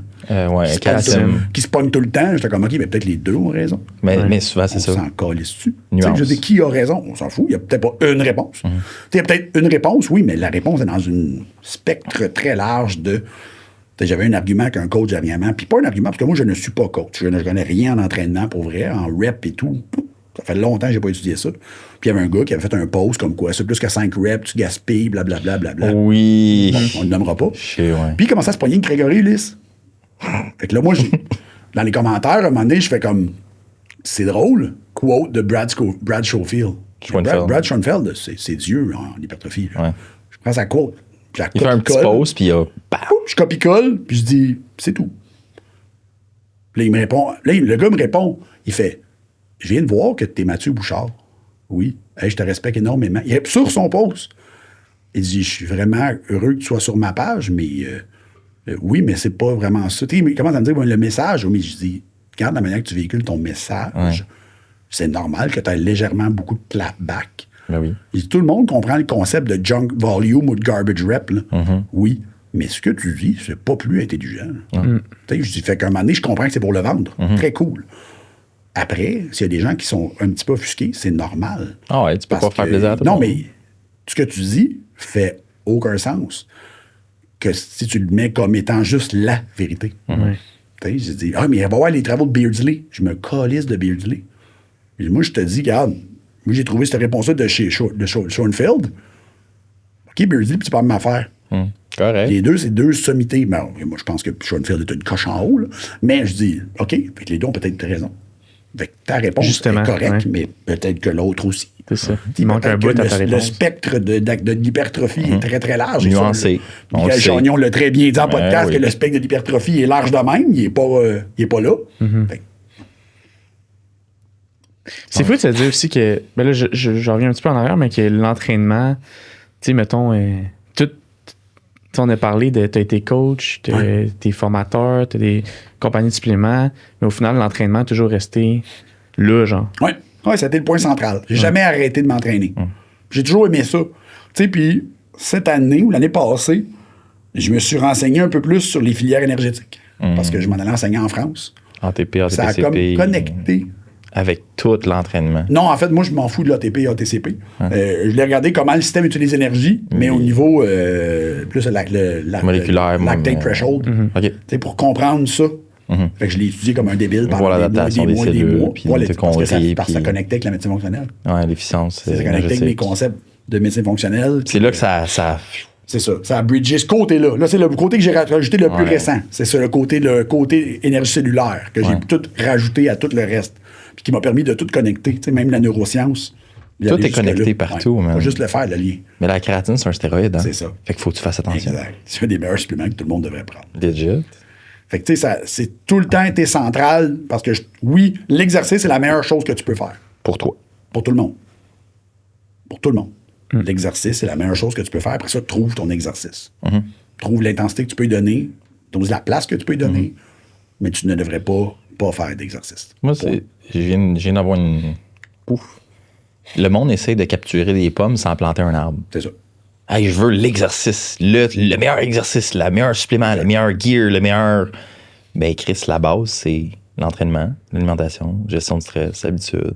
Qui se pogne tout le temps. J'étais comme, OK, mais peut-être les deux ont raison. Mais souvent, c'est ça. On s'en calisse-tu. Je dis, qui a raison? On s'en fout. Il n'y a peut-être pas une réponse. Il y a peut-être une réponse, oui, mais la réponse est dans un spectre très large de... J'avais un argument qu'un coach dernièrement, puis pas un argument, parce que moi, je ne suis pas coach. Je ne connais rien en entraînement, pour vrai, en rep et tout. Ça fait longtemps que je n'ai pas étudié ça. Puis il y avait un gars qui avait fait un post comme quoi, c'est plus que 5 reps, tu gaspilles, blablabla. Oui. Bon, on ne le nommera pas. Ouais. Puis il commençait à se poigner avec Grégory Ulysse. Fait que là, moi, dans les commentaires, à un moment donné, je fais comme, c'est drôle, quote de Brad Schofield. Brad Schoenfeld, c'est Dieu en hypertrophie. Ouais. Je prends sa quote. Il fait un petit pause, puis je copie-colle, puis je dis, c'est tout. Là, il me répond, le gars me répond, il fait, je viens de voir que tu es Mathieu Bouchard. Oui. Hey, je te respecte énormément. Il est sur son post. Il dit, je suis vraiment heureux que tu sois sur ma page, mais oui, mais c'est pas vraiment ça. Il commence à me dire, le message, mais je dis, regarde la manière que tu véhicules ton message. Ouais. C'est normal que tu aies légèrement beaucoup de clapback. Ben oui. Il dit, tout le monde comprend le concept de junk volume ou de garbage rep. Là. Oui. Mais ce que tu dis, c'est pas plus intelligent. Je dis, fait qu'à un moment donné, je comprends que c'est pour le vendre. Très cool. Après, s'il y a des gens qui sont un petit peu offusqués, c'est normal. Ah ouais, tu peux pas faire plaisir à tout le monde. Non, mais ce que tu dis fait aucun sens que si tu le mets comme étant juste la vérité. Je dis, mais il va voir les travaux de Beardsley. Je me calisse de Beardsley. Moi, je te dis, regarde, moi, j'ai trouvé cette réponse-là de chez Schoenfeld. OK, Beardsley, puis tu parles de m'affaire. Correct. Les deux, c'est deux sommités. Ben, moi, je pense que Schoenfeld est une coche en haut, là. Mais je dis, OK, fait que les deux ont peut-être raison. Fait que ta réponse justement, est correcte, mais peut-être que l'autre aussi. C'est ça. Il manque un bout à ta réponse. Le spectre de l'hypertrophie est très, très large. Nuancé. Michael Chagnon l'a très bien dit en podcast que le spectre de l'hypertrophie est large de même. Il n'est pas là. C'est fou de se dire aussi que, ben là, je reviens un petit peu en arrière, mais que l'entraînement, tu sais, mettons, on a parlé de, tu as été coach, t'es formateur, tu as des compagnies de suppléments, mais au final, l'entraînement a toujours resté là, genre. Oui, ça a été le point central. J'ai jamais arrêté de m'entraîner. J'ai toujours aimé ça. Tu sais, puis cette année ou l'année passée, je me suis renseigné un peu plus sur les filières énergétiques parce que je m'en allais enseigner en France. ATP, ATCP. Ça a comme connecté. Avec tout l'entraînement. Non, en fait, moi, je m'en fous de l'ATP et ATCP. Je l'ai regardé comment le système utilise l'énergie, mais au niveau plus moléculaire, lactate threshold. Pour comprendre ça. Fait que je l'ai étudié comme un débile pendant l'adaptation des cellules, puis parce que ça connectait avec la médecine fonctionnelle. Oui, l'efficience. Ça connectait avec mes concepts de médecine fonctionnelle. C'est là que ça C'est ça. Ça a bridgé ce côté-là. Là, c'est le côté que j'ai rajouté le plus récent. C'est ça, le côté énergie cellulaire que j'ai tout rajouté à tout le reste. Puis qui m'a permis de tout connecter. Tu sais, même la neuroscience. Tout est connecté partout, man. Faut juste le faire, le lien. Mais la kératine, c'est un stéroïde, hein? C'est ça. Fait qu'il faut que tu fasses attention. Exact. C'est un des meilleurs suppléments que tout le monde devrait prendre. Legit. Fait que, tu sais, c'est tout le temps été central parce que, oui, l'exercice, c'est la meilleure chose que tu peux faire. Pour toi. Pour tout le monde. Pour tout le monde. L'exercice, c'est la meilleure chose que tu peux faire. Après ça, trouve ton exercice. Trouve l'intensité que tu peux y donner. Trouve la place que tu peux y donner. Mais tu ne devrais pas faire d'exercice. Moi, je viens d'avoir une... Ouf. Le monde essaie de capturer des pommes sans planter un arbre. C'est ça. Hey, je veux l'exercice, le meilleur exercice, le meilleur supplément, le meilleur gear, le meilleur... Ben, Chris, la base, c'est l'entraînement, l'alimentation, gestion de stress, habitude.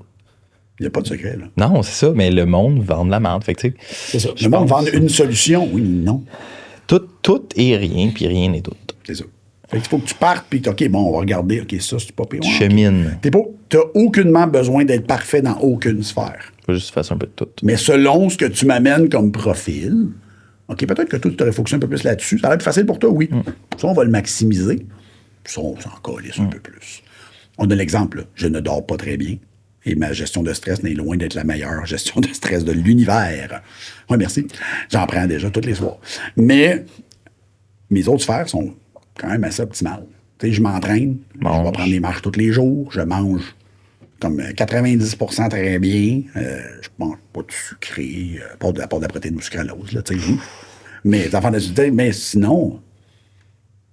Il n'y a pas de secret, là. Non, c'est ça, mais le monde vend de la merde. Fait que, tu sais, c'est ça. Le monde vend une solution, oui, non. Tout est rien, puis rien n'est tout. C'est ça. Fait qu'il faut que tu partes, puis OK, bon, on va regarder, OK, ça, c'est pas pire. Tu chemines. Tu n'as aucunement besoin d'être parfait dans aucune sphère. Faut juste faire un peu de tout. Mais selon ce que tu m'amènes comme profil, OK, peut-être que toi, tu aurais focusé un peu plus là-dessus. Ça va être facile pour toi, oui. Ça, on va le maximiser. Ça, on s'en calisse un peu plus. On a l'exemple, là. Je ne dors pas très bien. Et ma gestion de stress n'est loin d'être la meilleure gestion de stress de l'univers. Oui, merci. J'en prends déjà tous les soirs. Mais mes autres sphères sont quand même assez optimales. Tu sais, je m'entraîne, je vais prendre des marches tous les jours, je mange comme 90% très bien. Je mange pas de sucré, pas de la protéine ou sucralose, là, tu sais. Mais sinon,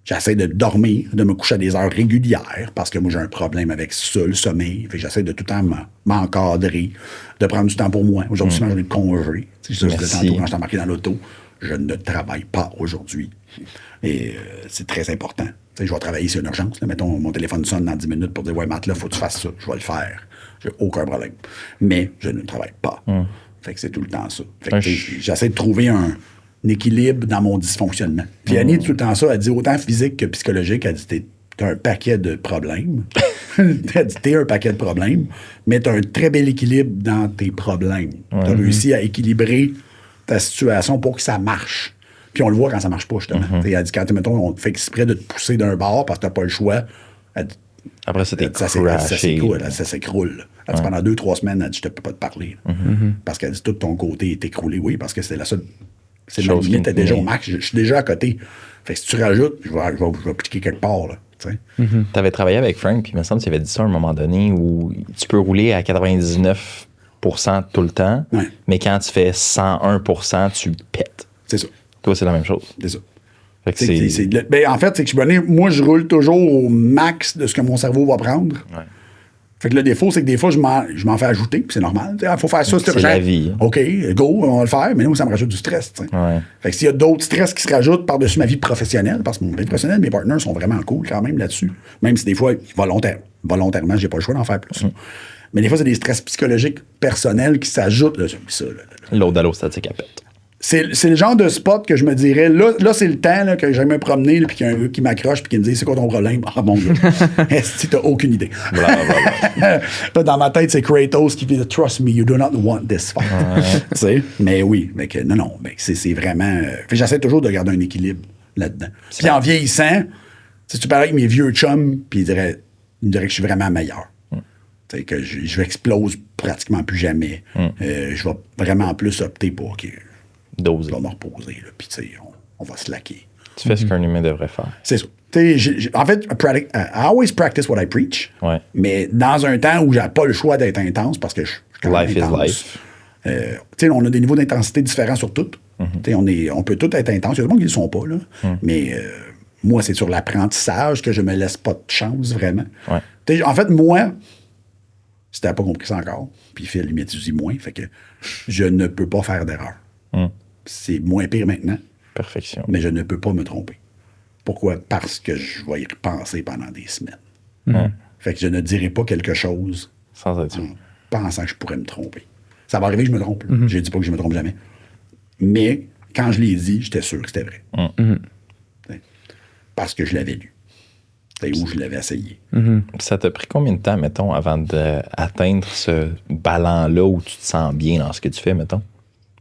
j'essaie de dormir, de me coucher à des heures régulières, parce que moi, j'ai un problème avec ça, le sommeil. Fait que j'essaie de tout le temps m'encadrer, de prendre du temps pour moi. Aujourd'hui, j'ai le congé. Je disais tantôt, quand je t'ai embarqué dans l'auto, je ne travaille pas aujourd'hui. Et c'est très important. T'sais, je vais travailler, c'est une urgence. Là. Mettons, mon téléphone sonne dans 10 minutes pour dire « Ouais, Matt, là, faut que tu fasses ça. » Je vais le faire. J'ai aucun problème. Mais je ne travaille pas. Fait que c'est tout le temps ça. Fait que, j'essaie de trouver un équilibre dans mon dysfonctionnement. Puis Annie, tout le temps ça, elle dit autant physique que psychologique, elle dit t'as un paquet de problèmes. Elle dit t'es un paquet de problèmes, mais t'as un très bel équilibre dans tes problèmes. T'as réussi à équilibrer ta situation pour que ça marche. Puis on le voit quand ça marche pas, justement. Elle dit quand, mettons, on fait exprès de te pousser d'un bord parce que t'as pas le choix. Elle dit, après, ça s'écroule. Elle dit, pendant 2-3 semaines, elle dit, je te peux pas te parler. Parce qu'elle dit, tout ton côté est écroulé. Oui, parce que c'est la seule... C'est ma limite, t'es déjà au max. Je suis déjà à côté. Fait que si tu rajoutes, je vais piquer quelque part, là. Tu avais travaillé avec Frank, puis il me semble qu'il avait dit ça à un moment donné où tu peux rouler à 99% tout le temps, mais quand tu fais 101%, tu pètes. C'est ça. Toi, c'est la même chose. C'est ça. Fait que en fait, c'est que moi, je roule toujours au max de ce que mon cerveau va prendre. Ouais. Fait que le défaut, c'est que des fois, je m'en fais ajouter, puis c'est normal. Il faut faire ça, c'est la vie. OK, go, on va le faire, mais nous, ça me rajoute du stress. Ouais. Fait que s'il y a d'autres stress qui se rajoutent par-dessus ma vie professionnelle, parce que mon vie professionnelle, mes partenaires sont vraiment cool quand même là-dessus. Même si des fois, volontairement, j'ai pas le choix d'en faire plus. Mais des fois, c'est des stress psychologiques personnels qui s'ajoutent. L'autre à l'ostatique à pète. C'est le genre de spot que je me dirais, là c'est le temps là, que j'aime me promener, puis qu'il y a un gars qui m'accroche puis qui me dit « C'est quoi ton problème? » Ah, mon gars, est-ce que t'as aucune idée? Là, dans ma tête, c'est Kratos qui dit « Trust me, you do not want this fight. » Tu sais? Mais oui, mais c'est vraiment... j'essaie toujours de garder un équilibre là-dedans. Puis en vieillissant, si tu parlais avec mes vieux chums, puis ils diraient que je suis vraiment meilleur. Tu sais, que je explose pratiquement plus jamais. Je vais vraiment plus opter pour... Dose. On va me reposer, là, puis tu sais, on va se laquer. Tu fais ce qu'un humain devrait faire. C'est ça. En fait, I always practice what I preach, mais dans un temps où j'ai pas le choix d'être intense, parce que je suis life intense. Is life. Tu sais, on a des niveaux d'intensité différents sur tout. On peut tout être intense. Il y a des gens qui ne le sont pas, là. Mais moi, c'est sur l'apprentissage que je me laisse pas de chance, vraiment. En fait, moi, si tu n'as pas compris ça encore, puis Phil, il m'étudie moins, fait que je ne peux pas faire d'erreur. C'est moins pire maintenant. Perfection. Mais je ne peux pas me tromper. Pourquoi? Parce que je vais y repenser pendant des semaines. Fait que je ne dirai pas quelque chose sans être sûr. En pensant que je pourrais me tromper. Ça va arriver que je me trompe. Je ne dis pas que je me trompe jamais. Mais quand je l'ai dit, j'étais sûr que c'était vrai. Parce que je l'avais lu. Où je l'avais essayé. Ça t'a pris combien de temps, mettons, avant d'atteindre ce ballon-là où tu te sens bien dans ce que tu fais, mettons?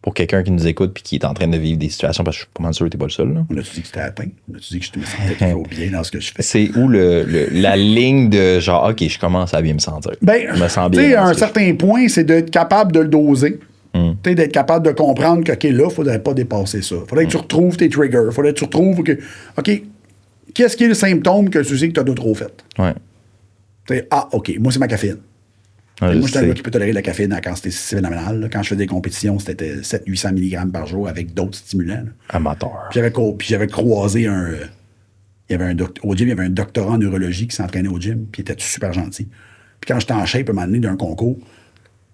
pour quelqu'un qui nous écoute puis qui est en train de vivre des situations, parce que je suis pas mal sûr que t'es pas le seul. Là. On a-tu dit que c'était atteint? On a-tu dit que je me sentais toujours bien dans ce que je fais? C'est où la ligne de genre, OK, je commence à bien me sentir. Ben, je me sens tu bien. sais, à un certain point, c'est d'être capable de le doser. Tu sais, d'être capable de comprendre que, OK, là, il ne faudrait pas dépasser ça. Il faudrait que tu retrouves tes triggers. Il faudrait que tu retrouves que, OK, qu'est-ce qui est le symptôme que tu sais que tu as de trop fait? Ouais. Tu sais, OK, moi, c'est ma caféine. Ouais, Moi, j'étais un sais. gars qui peut tolérer la caféine à la quantité phénoménale. Là. Quand je faisais des compétitions, c'était 700-800 mg par jour avec d'autres stimulants. Là. Amateur. Puis j'avais croisé un. Il y avait au gym, il y avait un doctorat en neurologie qui s'entraînait au gym, puis il était super gentil. Puis quand j'étais en shape, à un moment donné, d'un concours,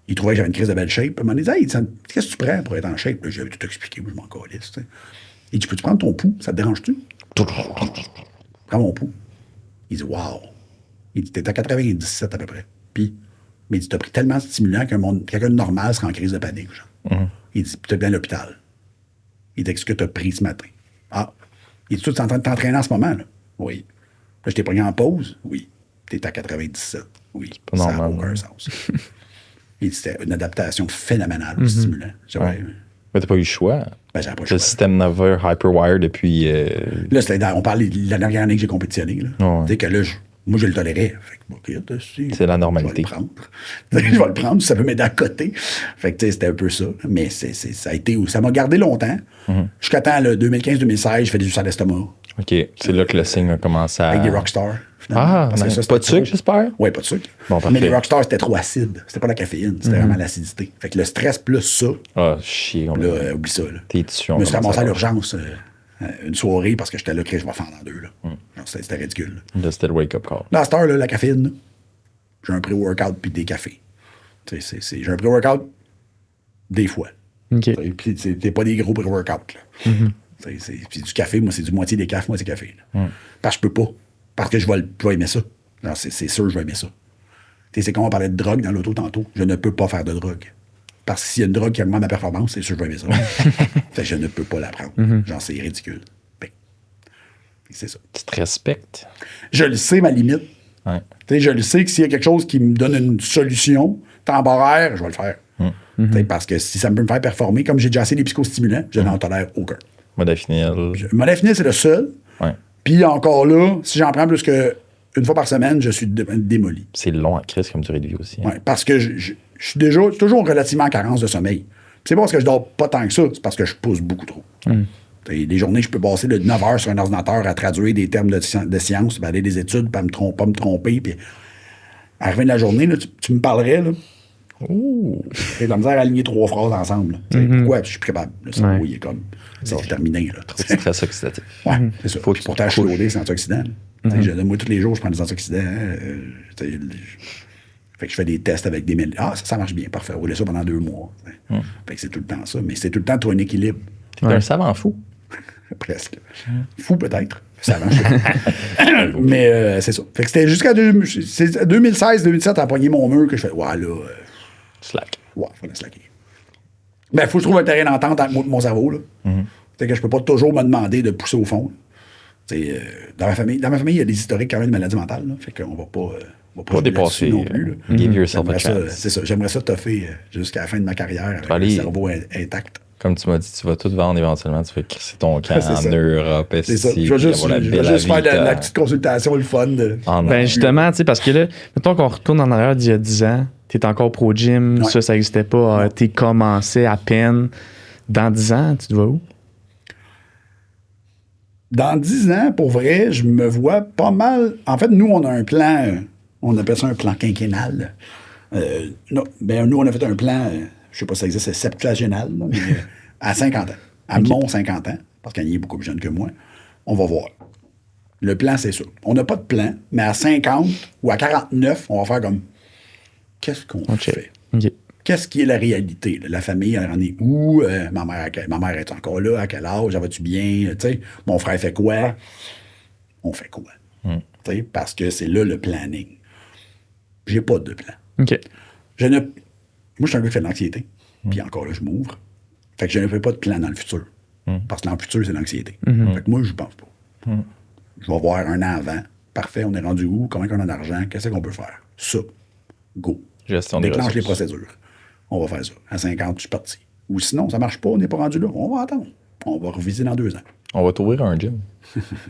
il trouvait que j'avais une crise de belle shape. À un moment donné, il disait, hey, qu'est-ce que tu prends pour être en shape? Là, j'avais tout expliqué, moi, je m'en calisse. Tu sais. Il dit, peux-tu prendre ton pouls? Ça te dérange-tu? Prends mon pouls. Il dit, wow. Il dit, t'es à 97 à peu près. Puis, mais il dit, t'as pris tellement de stimulants qu'un quelqu'un de normal serait en crise de panique. Genre. Il dit, puis t'es bien à l'hôpital. Il dit, qu'est-ce que t'as pris ce matin? Ah. Il dit, tu es en train de t'entraîner en ce moment, là? Oui. Là, je t'ai pris en pause? Oui. T'es à 97. Oui. pas Ça n'a normal, aucun hein. sens. Il dit, c'était une adaptation phénoménale au stimulant. Ouais. Mais t'as pas eu le choix. Ben, j'avais pas le Le choix. système nerveux hyperwire depuis. Là, on parle de la dernière année que j'ai compétitionné. Là. Ouais. Tu sais que là, moi, je le tolérais. Fait que, OK, C'est la normalité. Je vais le prendre. Je vais le prendre, ça peut m'aider à côté. Fait que, tu sais, c'était un peu ça. Mais ça m'a gardé longtemps. Jusqu'à temps, 2015-2016, je fais des ulcères d'estomac. OK. C'est là que le signe a commencé à. Avec des rockstars. Ah, Parce que nice. ça, Pas de c'était sucre, j'espère? Oui, pas de sucre. Bon, mais parfait. les rockstars, c'était trop acide. C'était pas la caféine, c'était vraiment l'acidité. Fait que le stress plus ça, Ah, chier. là, oublie ça. Là. T'es dessus. Je me suis ramassé à l'urgence une soirée parce que j'étais là, je vais fendre en deux. Là. Genre, c'était ridicule. Là, c'était le wake-up call. Là, à cette heure, là, la caféine, là, j'ai un pré-workout puis des cafés. J'ai un pré-workout des fois. OK. Puis c'est pas des gros pré-workouts. Puis du café, moi, c'est du moitié des cafés, moitié café. Là. Parce que je peux pas. Parce que je vais aimer ça. Non, c'est sûr, je vais aimer ça. C'est comme on parlait de drogue dans l'auto tantôt. Je ne peux pas faire de drogue. Parce que s'il y a une drogue qui augmente ma performance, c'est sûr que je vais aimer ça. Fait que je ne peux pas la prendre. Genre, c'est ridicule. Ben, c'est ça. Tu te respectes. Je le sais, ma limite. Ouais. Je le sais que s'il y a quelque chose qui me donne une solution temporaire, je vais le faire. Parce que si ça peut me faire performer, comme j'ai déjà assez des psychostimulants, je n'en tolère aucun. Modafinil. Modafinil, c'est le seul. Ouais. Puis encore là, si j'en prends plus qu'une fois par semaine, je suis démoli. C'est long à crise comme durée de vie aussi. Ouais, parce que je suis toujours relativement en carence de sommeil. Puis c'est pas parce que je dors pas tant que ça, c'est parce que je pousse beaucoup trop. Des journées, je peux passer de 9 heures sur un ordinateur à traduire des termes de science, puis aller des études, pas me tromper. Puis à la fin de la journée, là, tu me parlerais, là. J'ai de la misère à aligner 3 phrases ensemble. Pourquoi? Je suis plus capable. Le cerveau, il est comme. C'est terminé. Là. Trop de stress oxydatif. Ouais, c'est ça. Puis pourtant, je suis loadé, c'est antioxydant. Moi, tous les jours, je prends des antioxydants. Fait que je fais des tests avec des mille. Ah, ça marche bien, parfait. Rouler ça pendant 2 mois. Fait que c'est tout le temps ça. Mais c'est tout le temps trouver un équilibre. T'es un savant fou. Presque. Fou, peut-être. Ça marche. Mais c'est ça. Fait que c'était jusqu'à 2016-2017 à pogner mon mur que je fais. Ouais, là. Slack. Ouais, il fallait slacker. Ben, il faut que je trouve un terrain d'entente entre moi et mon cerveau. Là. C'est que je peux pas toujours me demander de pousser au fond. Dans ma famille, il y a des historiques quand même de maladies mentales. Là. Fait qu'on va pas dépasser non plus. Là. Give yourself a J'aimerais chance. ça, c'est ça. J'aimerais ça toffer jusqu'à la fin de ma carrière avec le aller- cerveau intact. Comme tu m'as dit, tu vas tout vendre éventuellement. Tu vas crisser ton camp C'est en ça. Europe. C'est ça. ici, Je vais puis juste, avoir la je belle vais juste faire vie, la petite consultation, le fun. en Ben or. justement, tu sais, parce que là, mettons qu'on retourne en arrière d'il y a 10 ans, t'es encore pro gym, Ouais. ça n'existait pas, t'es commencé à peine. Dans 10 ans, tu te vois où? Dans 10 ans, pour vrai, je me vois pas mal. En fait, nous, on a un plan, on appelle ça un plan quinquennal. Nous, on a fait un plan, je sais pas si ça existe, c'est septuagénal, là, mais à 50 ans. À mon 50 ans, parce qu'il est beaucoup plus jeune que moi, on va voir. Le plan, c'est ça. On n'a pas de plan, mais à 50 ou à 49, on va faire comme qu'est-ce qu'on fait? OK. Qu'est-ce qui est la réalité? Là? La famille, elle en est où? Ma mère est encore là? À quel âge? Va-tu bien? T'sais, mon frère fait quoi? On fait quoi? T'sais, parce que c'est là le planning. J'ai pas de plan. OK. Moi, je suis un gars qui fait de l'anxiété. Puis encore là, je m'ouvre. Fait que je ne fais pas de plan dans le futur. Parce que dans le futur, c'est l'anxiété. Fait que moi, je pense pas. Je vais voir un an avant. Parfait, on est rendu où? Combien on a d'argent? Qu'est-ce qu'on peut faire? Ça. Go. Gestion des Déclenche les ressources. procédures. On va faire ça. À 50, je suis parti. Ou sinon, ça marche pas, on n'est pas rendu là. On va attendre. On va reviser dans 2 ans. On va t'ouvrir un gym.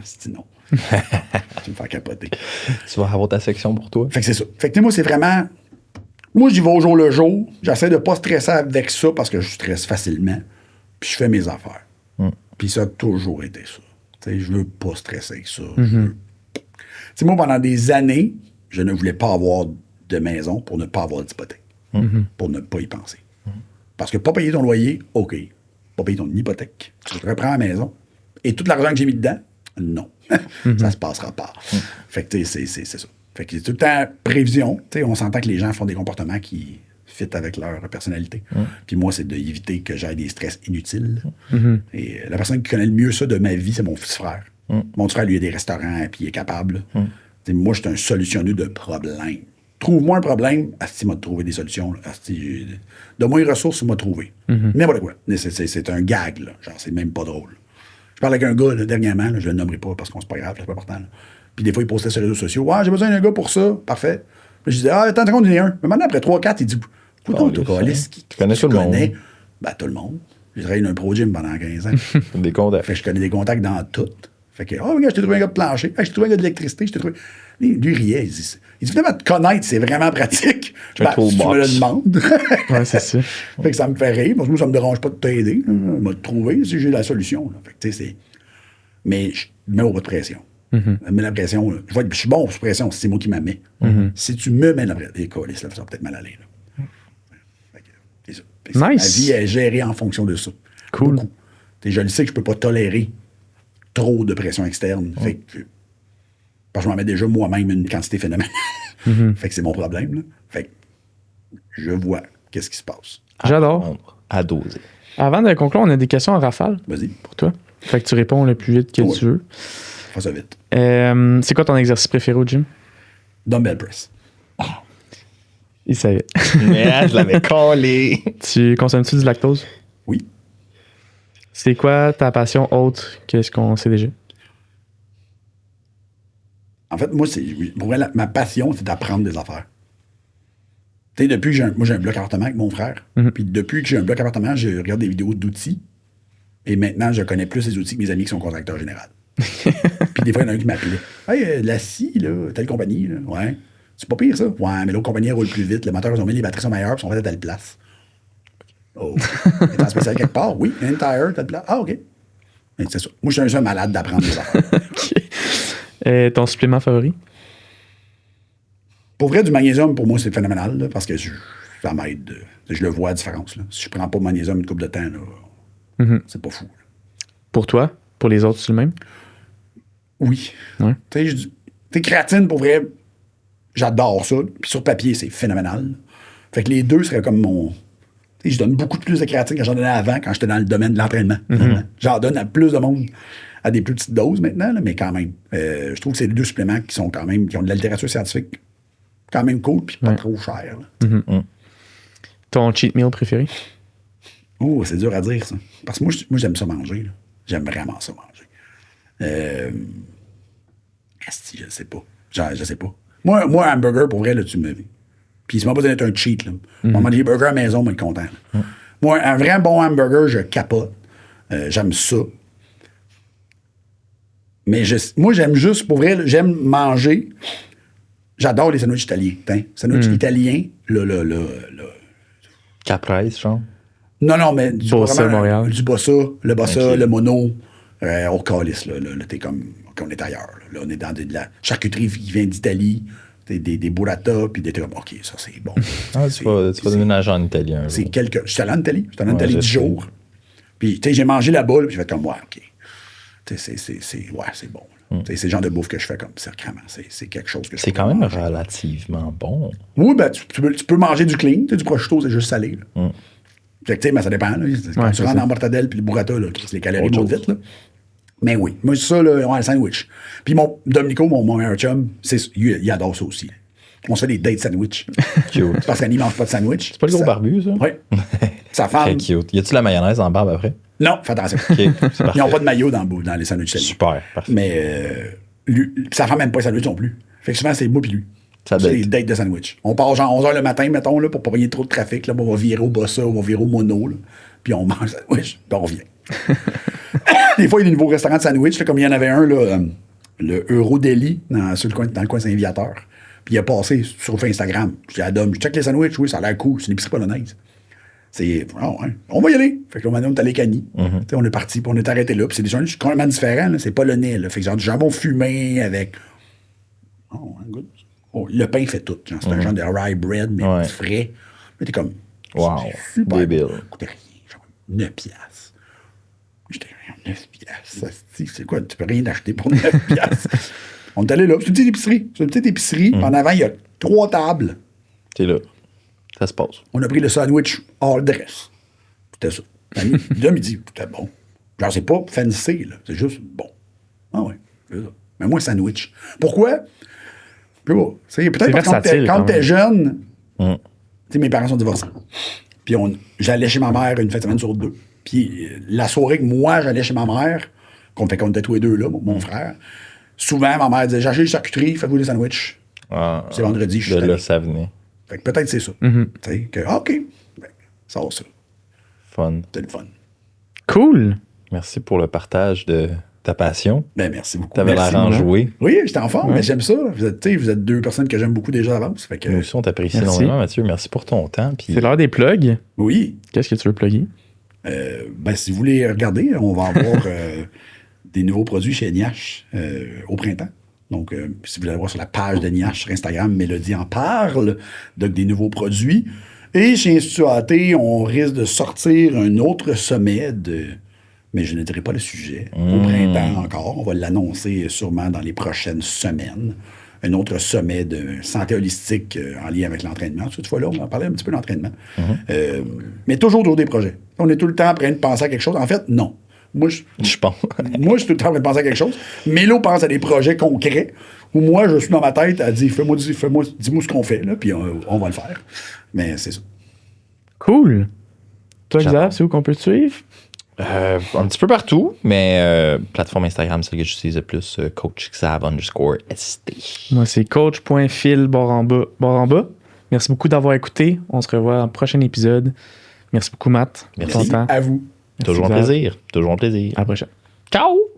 C'est non. Tu me fais capoter. Tu vas avoir ta section pour toi. Fait que c'est ça. Fait que moi, c'est vraiment... Moi, j'y vais au jour le jour. J'essaie de pas stresser avec ça parce que je stresse facilement. Puis je fais mes affaires. Puis ça a toujours été ça. T'sais, je veux pas stresser avec ça. T'sais, moi, pendant des années, je ne voulais pas avoir de maison pour ne pas avoir d'hypothèque. Pour ne pas y penser. Parce que pas payer ton loyer, OK. Pas payer ton hypothèque. Tu reprends la maison. Et tout l'argent que j'ai mis dedans, non. Ça se passera pas. Fait que c'est ça. Fait que c'est tout le temps prévision. T'sais, on s'entend que les gens font des comportements qui fit avec leur personnalité. Puis moi, c'est d'éviter que j'aie des stress inutiles. Et la personne qui connaît le mieux ça de ma vie, c'est mon petit frère. Mon petit frère, lui, a des restaurants, puis il est capable. Moi, je suis un solutionneux de problèmes. Trouve-moi un problème, Asti m'a trouvé des solutions. Donne-moi les ressources, il m'a trouvé. N'importe quoi. C'est un gag, là. Genre, c'est même pas drôle. Je parle avec un gars, là, dernièrement, là, je le nommerai pas parce qu'on c'est pas grave, c'est pas important. Là. Puis des fois, il postait sur les réseaux sociaux. Ouais, j'ai besoin d'un gars pour ça. Parfait. Puis je disais, attends, j'en ai un. Mais maintenant, après 3-4, il dit, écoute, tu connais tout le monde. Ben, tout le monde. J'ai travaillé dans un pro gym pendant 15 ans. Des contacts. Fait que je connais des contacts dans tout. Fait que, regarde, je t'ai trouvé un gars de plancher. Je t'ai trouvé un gars d'électricité. Je t'ai trouvé. Lui, il riait. Il dit, finalement, te connaître, c'est vraiment pratique. Si tu me le demandes. Ouais, c'est ça. Fait que ça me fait rire. Parce que moi, ça me dérange pas de t'aider. Il m'a trouvé si j'ai la solution. Là. Fait que, tu sais, c'est. Mais je mets pas de pression. Je mets la pression. Je suis bon sous pression si c'est moi qui m'en mets. Si tu me mets la pression, ça va peut-être mal aller. Là. C'est ça. Nice. Ma vie est gérée en fonction de ça. Cool. Beaucoup. Je le sais que je peux pas tolérer trop de pression externe. Fait que, parce que je m'en mets déjà moi-même une quantité phénoménale. Fait que c'est mon problème. Là. Fait que je vois qu'est-ce qui se passe. J'adore. À doser. Avant de conclure, on a des questions en rafale. Vas-y. Pour toi. Fait que tu réponds le plus vite que tu veux. Fais ça vite. C'est quoi ton exercice préféré au gym? Dumbbell press. Il savait. Yeah, je l'avais collé. Tu consommes-tu du lactose? Oui. C'est quoi ta passion autre que ce qu'on sait déjà? En fait, moi, pour vrai, ma passion, c'est d'apprendre des affaires. Tu sais, depuis que j'ai un bloc appartement avec mon frère, puis depuis que j'ai un bloc appartement, je regarde des vidéos d'outils, et maintenant, je connais plus les outils que mes amis qui sont contracteurs généraux. Puis des fois, il y en a un qui m'appelait. Hey, la scie, là, telle compagnie, là, ouais. C'est pas pire, ça? Ouais, mais l'autre compagnie roule plus vite, le moteur, ils ont mis les batteries sont meilleures, puis ils sont faites à telle place. Oh. T'es en spécial quelque part? Oui, un tire, telle place. Ah, OK. Et c'est ça. Moi, je suis un malade d'apprendre des affaires. OK. Ton supplément favori? Pour vrai, du magnésium, pour moi, c'est phénoménal, là, parce que ça m'aide. Je le vois la différence. Là. Si je prends pas de magnésium une couple de temps, là, c'est pas fou. Là. Pour toi? Pour les autres, c'est le même? Oui. Ouais. Tu sais, créatine, pour vrai, j'adore ça. Puis sur papier, c'est phénoménal. Fait que les deux seraient comme mon... Tu sais, je donne beaucoup plus de créatine que j'en donnais avant quand j'étais dans le domaine de l'entraînement. J'en donne à plus de monde à des plus petites doses maintenant, là, mais quand même. Je trouve que c'est les deux suppléments qui sont quand même... qui ont de la littérature scientifique quand même cool, puis pas trop cher. Ton cheat meal préféré? Oh, c'est dur à dire, ça. Parce que moi j'aime ça manger. Là. J'aime vraiment ça manger. Je sais pas. Je sais pas. Moi, un hamburger, pour vrai, là, tu me... Puis ça m'a pas donné un cheat. Là. On m'a dit des burgers à la maison, mais content. Moi, un vrai bon hamburger, je capote. J'aime ça. Mais moi, j'aime juste, pour vrai, j'aime manger. J'adore les sandwichs italiens. Sandwich italien, le Caprese, genre? Non, mais Bossa, Montréal. Du Bossa, le mono, au calice, là, t'es comme, on est ailleurs. Là, on est dans de la charcuterie qui vient d'Italie, des burrata, puis des trucs comme, OK, ça, c'est bon. Tu vas donner un agent en italien. Je suis allé en Italie. J'étais allé en Italie 10 jours. Puis, tu sais, j'ai mangé la boule, puis j'ai fait comme, ouais, OK. C'est bon. C'est le genre de bouffe que je fais comme sacrément. C'est quelque chose que je c'est quand même manger. Relativement bon. Oui, ben, tu peux manger du clean. Du prosciutto, c'est juste salé. Fait que, tu sais, mais ça dépend. Là. Quand tu rentres dans la mortadelle puis le burrata, là, les calories montent vite. Là. Mais oui, moi, c'est ça, là, le sandwich. Puis Dominico, mon meilleur chum, il adore ça aussi. On se fait des dates sandwich. Cute. Parce qu'Annie ne mange pas de sandwich. C'est pas le gros barbu, ça? Oui. Sa femme. Très cute. Y a-tu la mayonnaise en barbe après? Non, fais attention. Okay, ils n'ont pas de maillot dans les sandwichs. Super, parfait. Mais sa femme n'aime pas les sandwichs non plus. Fait que souvent, c'est moi puis lui. C'est des dates de sandwich. On part genre 11h le matin, mettons, là, pour pas payer trop de trafic. Là, on va virer au Bossa, on va virer au Mono. Là. puis on mange un sandwich, puis on revient. Des fois, il y a des nouveaux restaurants de sandwich, là, comme il y en avait un, là, le Euro Deli, dans le coin Saint-Viateur. Puis il a passé sur Instagram. Je dis à Dom, je check les sandwichs, oui, ça a l'air cool, c'est une épicerie polonaise. C'est, on va y aller. Fait que là, maintenant, on est allé Cagny. On est parti, puis on est arrêté là. Puis c'est des sandwichs complètement différents, là. C'est polonais, là. Fait que genre du jambon fumé avec. Good. Le pain fait tout. Genre, c'est un genre de rye bread, mais frais. Mais t'es comme. Wow. Super. Débile. Ça coûtait rien. Genre 9 piastres. J'étais 9 piastres. C'est quoi? Tu peux rien acheter pour 9 piastres. On est allé là. C'est une petite épicerie. C'est une petite épicerie. En avant, il y a 3 tables. T'es là. Ça se passe. On a pris le sandwich all dress. C'était ça. Dom, il dit, c'était bon. Genre, c'est pas fancy, là. C'est juste bon. Ah ouais, c'est ça. Mais moi, sandwich. Pourquoi? Peut-être parce que quand t'es jeune, tu sais, mes parents sont divorcés. Puis j'allais chez ma mère une fin de semaine sur 2. Puis la soirée que moi, j'allais chez ma mère, qu'on était tous les deux là, mon frère, souvent, ma mère disait, j'ai acheté les charcuteries, faites-vous des sandwichs. C'est vendredi, je suis de là, ça venait. Fait que peut-être c'est ça. Tu sais, OK, ben, ça va ça. Fun. C'est le fun. Cool. Merci pour le partage de ta passion. Ben, merci beaucoup. T'avais l'air enjoué. Oui, j'étais en forme, mais j'aime ça. Vous êtes 2 personnes que j'aime beaucoup déjà d'avance. Fait que... Nous aussi, on t'apprécie énormément, Mathieu. Merci pour ton temps. Puis... C'est l'heure des plugs. Oui. Qu'est-ce que tu veux plugger? Ben, si vous voulez regarder, on va avoir des nouveaux produits chez NIH au printemps. Donc, si vous allez voir sur la page de NIH sur Instagram, Mélodie en parle, donc des nouveaux produits. Et chez Institut AT, on risque de sortir un autre sommet mais je ne dirai pas le sujet. Au printemps encore. On va l'annoncer sûrement dans les prochaines semaines. Un autre sommet de santé holistique en lien avec l'entraînement. Cette fois-là, on va parler un petit peu d'entraînement. Mais toujours autour des projets. On est tout le temps en train de penser à quelque chose. En fait, non. Moi, je pense. Moi, je suis tout le temps en train de penser à quelque chose. Mélo pense à des projets concrets où moi, je suis dans ma tête à dire dis-moi ce qu'on fait, là, puis on va le faire. Mais c'est ça. Cool. Toi, Xav, c'est où qu'on peut te suivre? Un petit peu partout, mais plateforme Instagram, celle que j'utilise le plus, coachxav_st. Moi, c'est coach.phil_baramba. Merci beaucoup d'avoir écouté. On se revoit dans le prochain épisode. Merci beaucoup, Matt. Merci à vous. Toujours un plaisir. Toujours un plaisir. À la prochaine. Ciao!